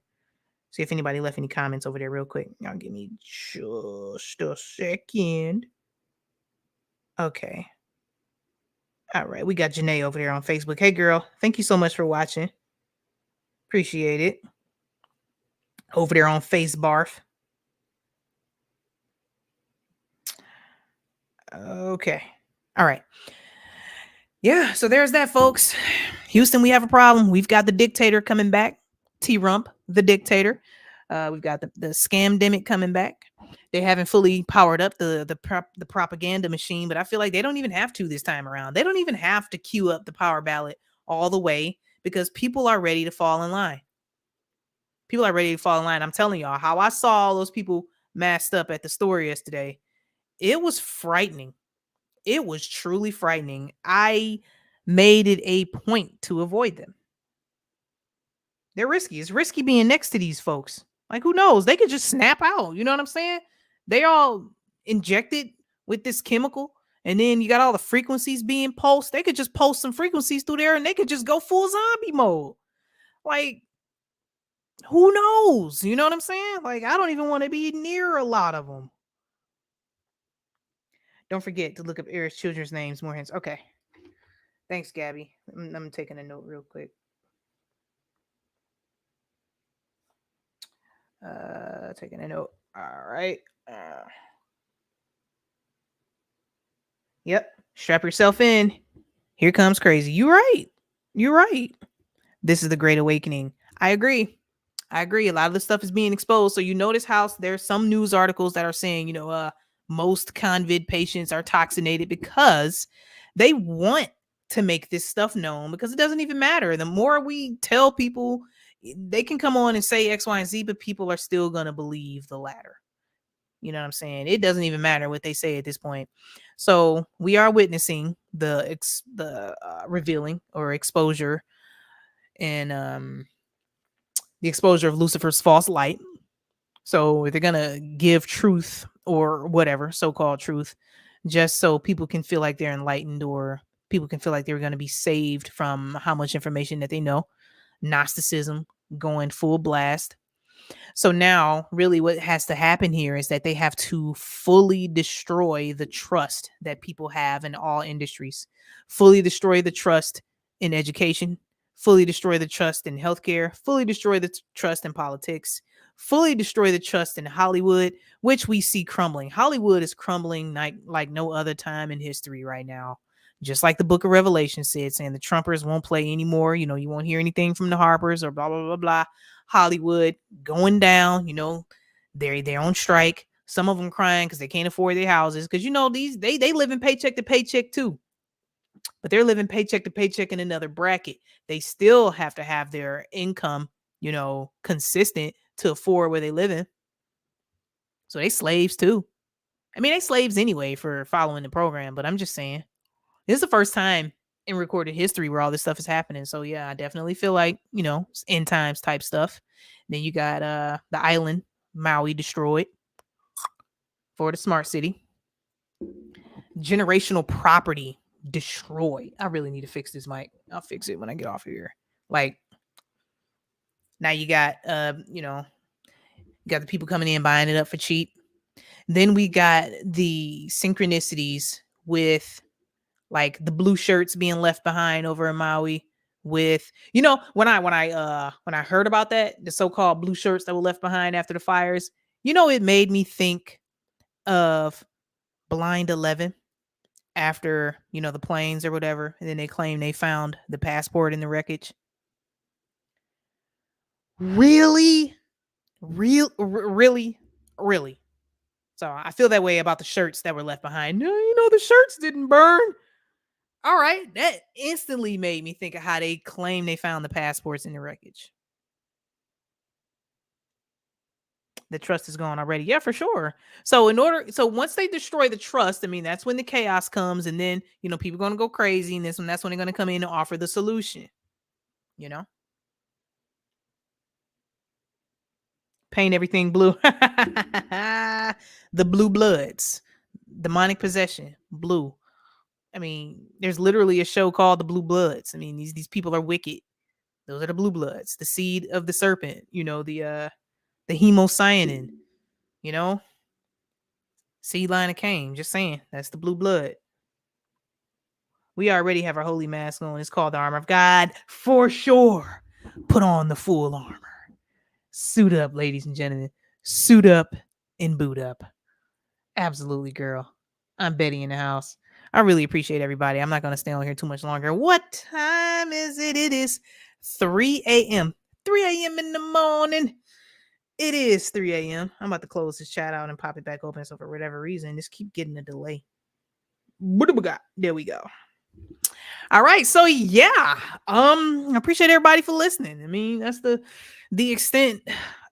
See if anybody left any comments over there real quick. Y'all give me just a second. Okay. All right. We got Janae over there on Facebook. Hey, girl. Thank you so much for watching. Appreciate it. Over there on FaceBarf. Okay. All right. Yeah. So there's that, folks. Houston, we have a problem. We've got the dictator coming back. T-Rump, the dictator. We've got the scamdemic coming back. They haven't fully powered up the propaganda machine, but I feel like they don't even have to this time around. They don't even have to queue up the power ballot all the way because people are ready to fall in line. People are ready to fall in line. I'm telling y'all, how I saw all those people masked up at the store yesterday, it was frightening. It was truly frightening. I made it a point to avoid them. They're risky. It's risky being next to these folks. Like, who knows? They could just snap out. You know what I'm saying? They all injected with this chemical. And then you got all the frequencies being pulsed. They could just pulse some frequencies through there and they could just go full zombie mode. Like, who knows? You know what I'm saying? Like, I don't even want to be near a lot of them. Don't forget to look up Eric's children's names. More hints. Okay. Thanks, Gabby. I'm taking a note real quick. Taking a note. All right. Yep. Strap yourself in. Here comes crazy. You're right. You're right. This is the Great Awakening. I agree. A lot of the stuff is being exposed. So you notice how there's some news articles that are saying, most convid patients are toxinated because they want to make this stuff known because it doesn't even matter. The more we tell people, they can come on and say X, Y, and Z, but people are still going to believe the latter. You know what I'm saying? It doesn't even matter what they say at this point. So we are witnessing the revealing or exposure and the exposure of Lucifer's false light. So they're going to give truth or whatever, so-called truth, just so people can feel like they're enlightened or people can feel like they're going to be saved from how much information that they know. Gnosticism going full blast. So now, really, what has to happen here is that they have to fully destroy the trust that people have in all industries, fully destroy the trust in education, fully destroy the trust in healthcare, fully destroy the trust in politics, fully destroy the trust in Hollywood, which we see crumbling. Hollywood is crumbling like no other time in history right now. Just like the book of Revelation said, saying the Trumpers won't play anymore. You know, you won't hear anything from the Harpers or blah, blah, blah, blah. Hollywood going down, you know, they're on strike. Some of them crying because they can't afford their houses. Because, you know, they live in paycheck to paycheck too. But they're living paycheck to paycheck in another bracket. They still have to have their income, you know, consistent to afford where they live in. So they slaves too. I mean, they slaves anyway for following the program, but I'm just saying. This is the first time in recorded history where all this stuff is happening. So yeah, I definitely feel like, you know, it's end times type stuff. Then you got the island, Maui, destroyed for the smart city. Generational property destroyed. I really need to fix this mic. I'll fix it when I get off of here. Like, now you got you know, you got the people coming in buying it up for cheap. Then we got the synchronicities with like the blue shirts being left behind over in Maui. With, you know, when I heard about that, the so-called blue shirts that were left behind after the fires, you know, it made me think of Blind 11 after, you know, the planes or whatever, and then they claim they found the passport in the wreckage. Really? Really? So I feel that way about the shirts that were left behind. No, you know, the shirts didn't burn. All right, that instantly made me think of how they claim they found the passports in the wreckage. The trust is gone already. Yeah, for sure. So once they destroy the trust, I mean, that's when the chaos comes, and then, you know, people are going to go crazy, and that's when they're going to come in and offer the solution. You know, paint everything blue. The blue bloods, demonic possession, blue. I mean, there's literally a show called The Blue Bloods. I mean, these people are wicked. Those are the blue bloods, the seed of the serpent, you know, the hemocyanin, you know, seed line of Cain. Just saying, that's the blue blood. We already have our holy mask on. It's called the armor of God for sure. Put on the full armor. Suit up, ladies and gentlemen. Suit up and boot up. Absolutely, girl. I'm Betty in the house. I really appreciate everybody. I'm not going to stay on here too much longer. What time is it? It is 3 a.m. 3 a.m. in the morning. It is 3 a.m. I'm about to close this chat out and pop it back open. So for whatever reason, just keep getting a delay. What do we got? There we go. All right. So yeah, I appreciate everybody for listening. I mean, that's the extent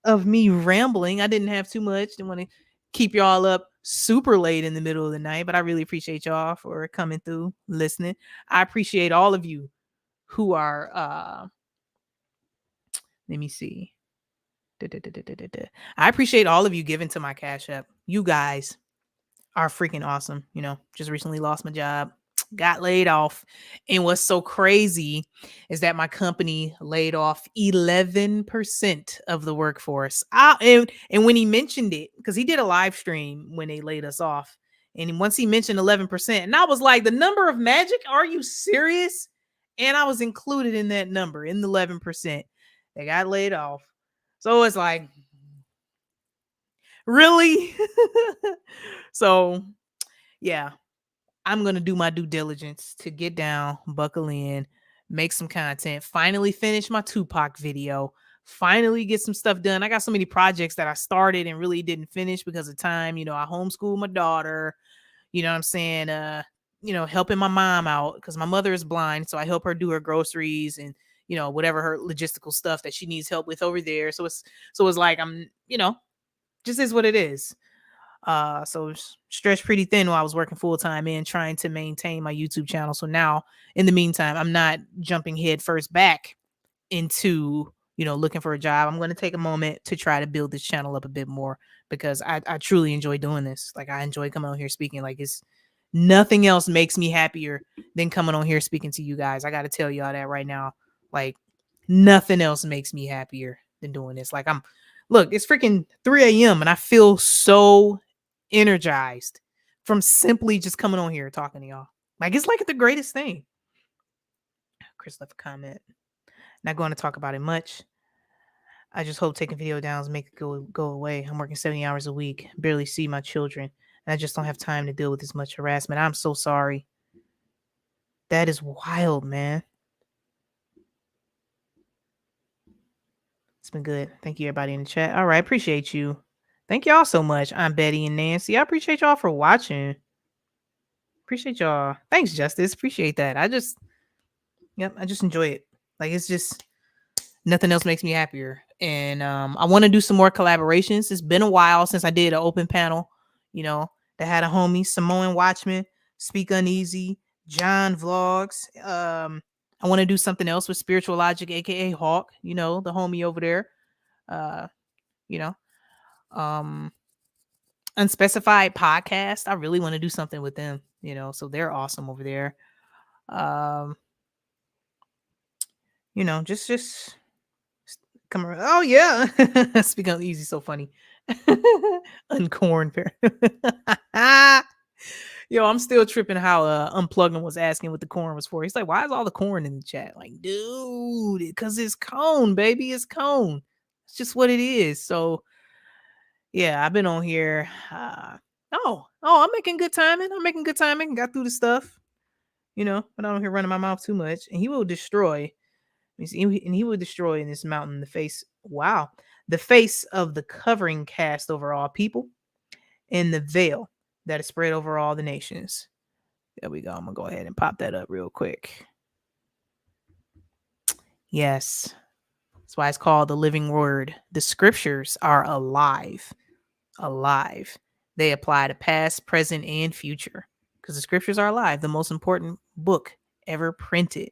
of me rambling. I didn't have too much. Didn't want to keep y'all up super late in the middle of the night, but I really appreciate y'all for coming through, listening. I appreciate all of you who are let me see. I appreciate all of you giving to my Cash App. You guys are freaking awesome. You know, just recently lost my job, got laid off. And what's so crazy is that my company laid off 11% of the workforce. And when he mentioned it, because he did a live stream when they laid us off, and once he mentioned 11%, and I was like, the number of magic? Are you serious? And I was included in that number, in the 11%. They got laid off. So it's like, really? So, yeah, I'm going to do my due diligence to get down, buckle in, make some content, finally finish my Tupac video, finally get some stuff done. I got so many projects that I started and really didn't finish because of time. You know, I homeschool my daughter, you know what I'm saying? You know, helping my mom out because my mother is blind. So I help her do her groceries and, you know, whatever her logistical stuff that she needs help with over there. So it's like, I'm, you know, just is what it is. So stretched pretty thin while I was working full time and trying to maintain my YouTube channel. So now in the meantime, I'm not jumping head first back into, you know, looking for a job. I'm going to take a moment to try to build this channel up a bit more because I truly enjoy doing this. Like, I enjoy coming on here speaking. Like, it's nothing else makes me happier than coming on here speaking to you guys. I got to tell y'all that right now. Like, nothing else makes me happier than doing this. Like, I'm Look, it's freaking 3 a.m. and I feel so energized from simply just coming on here talking to y'all. Like, it's like the greatest thing. Chris left a comment. Not going to talk about it much. I just hope taking video downs make it go away. I'm working 70 hours a week, barely see my children, and I just don't have time to deal with this much harassment. I'm so sorry. That is wild, man. It's been good. Thank you, everybody in the chat. All right, appreciate you. Thank y'all so much. I'm Betty and Nancy. I appreciate y'all for watching. Appreciate y'all. Thanks, Justice. Appreciate that. I just enjoy it. Like, it's just nothing else makes me happier. And I want to do some more collaborations. It's been a while since I did an open panel, that had a homie, Samoan Watchman, Speak Uneasy, John Vlogs. I want to do something else with Spiritual Logic, aka Hawk, the homie over there. Unspecified Podcast. I really want to do something with them, so they're awesome over there. Just come around. Oh yeah. Speak Uneasy, so funny. Uncorn. Yo, I'm still tripping how Unplugging was asking what the corn was for. He's like, why is all the corn in the chat? Like, dude, because it's cone, baby. It's cone. It's just what it is. So, yeah, I've been on here. I'm making good timing. Got through the stuff, but I don't hear running my mouth too much. And he will destroy. And he will destroy in this mountain the face. Wow. The face of the covering cast over all people and the veil that is spread over all the nations. There we go. I'm going to go ahead and pop that up real quick. Yes. That's why it's called the living word. The scriptures are alive. Alive. They apply to past, present, and future because the scriptures are alive. The most important book ever printed.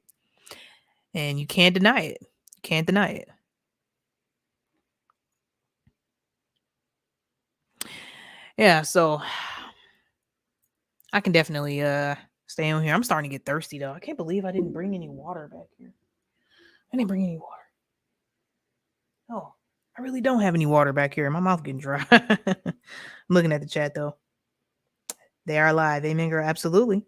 And you can't deny it. You can't deny it. Yeah, so I can definitely stay on here. I'm starting to get thirsty though. I can't believe I didn't bring any water back here. I didn't bring any water. Oh, I really don't have any water back here. My mouth getting dry. I'm looking at the chat though. They are alive. Amen, girl. Absolutely.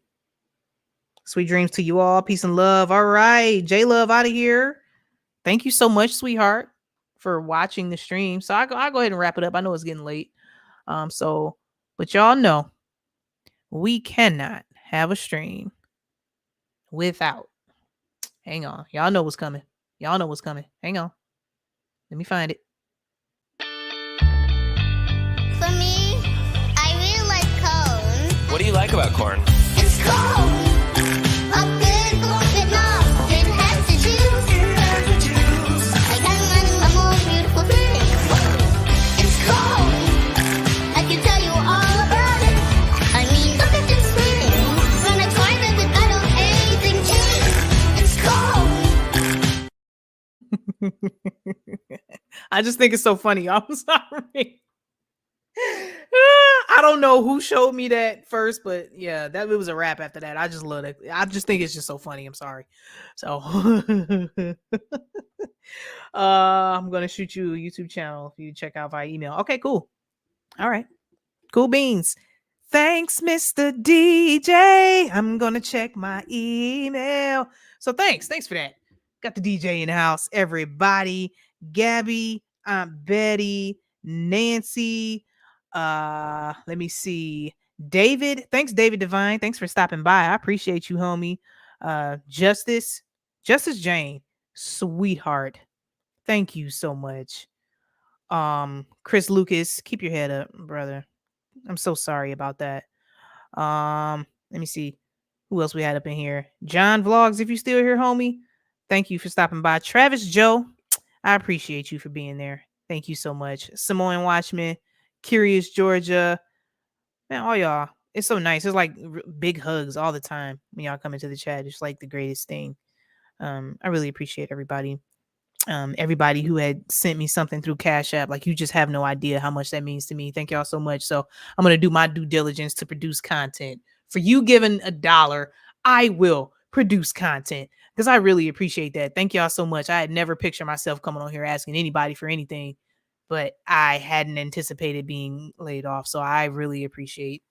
Sweet dreams to you all. Peace and love. All right. J Love out of here. Thank you so much, sweetheart, for watching the stream. So I'll go ahead and wrap it up. I know it's getting late. But y'all know we cannot have a stream without. Hang on. Y'all know what's coming. Hang on. Let me find it. For me, I really like corn. What do you like about corn? It's corn. A good corn, but not. It has to choose. I can't imagine a more beautiful thing. It's corn. I can tell you all about it. I mean, look at this thing. When I try to get out of anything change. It's corn. I just think it's so funny. I'm sorry. I don't know who showed me that first, but yeah, it was a wrap after that. I just love it. I just think it's just so funny. I'm sorry. So I'm gonna shoot you a YouTube channel if you check out via email. Okay, cool. All right. Cool beans. Thanks, Mr. DJ. I'm gonna check my email. So thanks for that. Got the DJ in the house. Everybody. Gabby, Aunt Betty, Nancy, let me see, David. Thanks, David Divine. Thanks for stopping by. I appreciate you, homie. Justice Jane, sweetheart. Thank you so much. Chris Lucas, keep your head up, brother. I'm so sorry about that. Let me see who else we had up in here. John Vlogs, if you still here, homie. Thank you for stopping by. Travis Joe, I appreciate you for being there. Thank you so much. Samoan Watchman, Curious Georgia. Man, all y'all. It's so nice. It's like big hugs all the time when y'all come into the chat. It's like the greatest thing. I really appreciate everybody. Everybody who had sent me something through Cash App. Like, you just have no idea how much that means to me. Thank y'all so much. So I'm going to do my due diligence to produce content. For you giving $1, I will produce content. Because I really appreciate that. Thank y'all so much. I had never pictured myself coming on here asking anybody for anything. but I hadn't anticipated being laid off. So I really appreciate,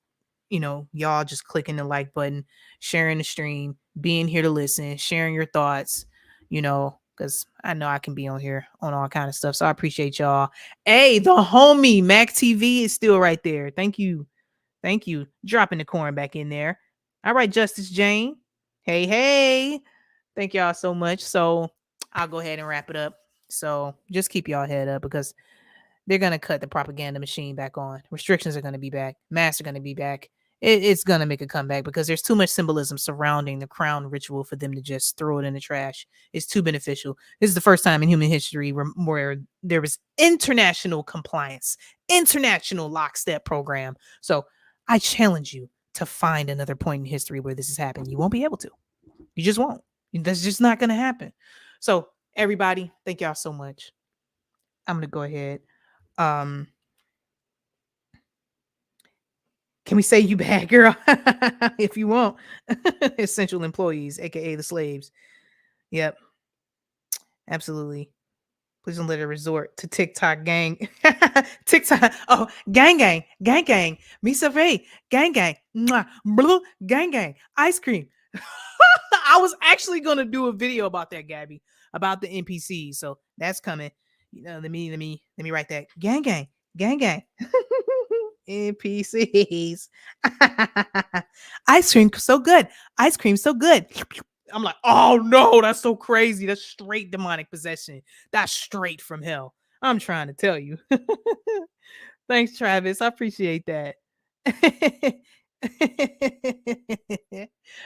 y'all just clicking the like button, sharing the stream, being here to listen, sharing your thoughts, because I know I can be on here on all kind of stuff. So I appreciate y'all. Hey, the homie Mac TV is still right there. Thank you. Thank you. Dropping the corn back in there. All right, Justice Jane. Hey, hey. Thank y'all so much. So I'll go ahead and wrap it up. So just keep y'all head up because they're going to cut the propaganda machine back on. Restrictions are going to be back. Masks are going to be back. It's going to make a comeback because there's too much symbolism surrounding the crown ritual for them to just throw it in the trash. It's too beneficial. This is the first time in human history where there was international compliance, international lockstep program. So I challenge you to find another point in history where this has happened. You won't be able to. You just won't. That's just not going to happen. So everybody, thank y'all so much. I'm going to go ahead. Can we say you back, girl? If you want. Essential employees, aka the slaves. Yep. Absolutely. Please don't let it resort to TikTok gang. TikTok. Oh, gang. Misa Ray. Gang. Mwah. Blue. Gang. Ice cream. I was actually gonna do a video about that, Gabby, about the NPCs. So that's coming. Let me write that. Gang. NPCs. Ice cream so good. Ice cream so good. I'm like, oh no, that's so crazy. That's straight demonic possession. That's straight from hell. I'm trying to tell you. Thanks, Travis. I appreciate that.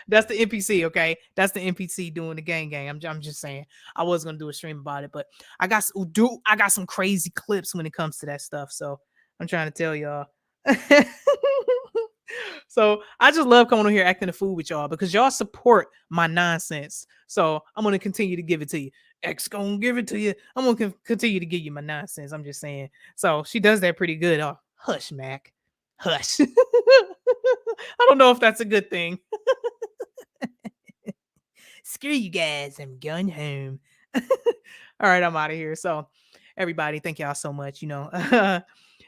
That's the NPC, okay? That's the NPC doing the gang. I'm just saying. I was gonna do a stream about it, but I got some crazy clips when it comes to that stuff. So I'm trying to tell y'all. So I just love coming on here acting a fool with y'all because y'all support my nonsense. So I'm gonna continue to give it to you. X gonna give it to you. I'm gonna continue to give you my nonsense. I'm just saying. So she does that pretty good. Oh, hush, Mac. Hush. I don't know if that's a good thing. Screw you guys. I'm going home. All right, I'm out of here. So everybody, thank y'all so much.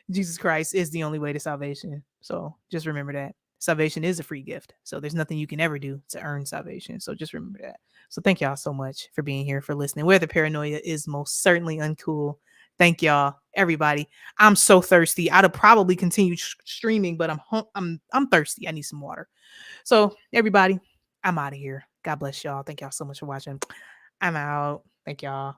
Jesus Christ is the only way to salvation. So just remember that. Salvation is a free gift. So there's nothing you can ever do to earn salvation. So just remember that. So thank y'all so much for being here, for listening. Where the paranoia is most certainly uncool. Thank y'all, everybody. I'm so thirsty. I'd have probably continued streaming, but I'm thirsty. I need some water. So everybody, I'm out of here. God bless y'all. Thank y'all so much for watching. I'm out. Thank y'all.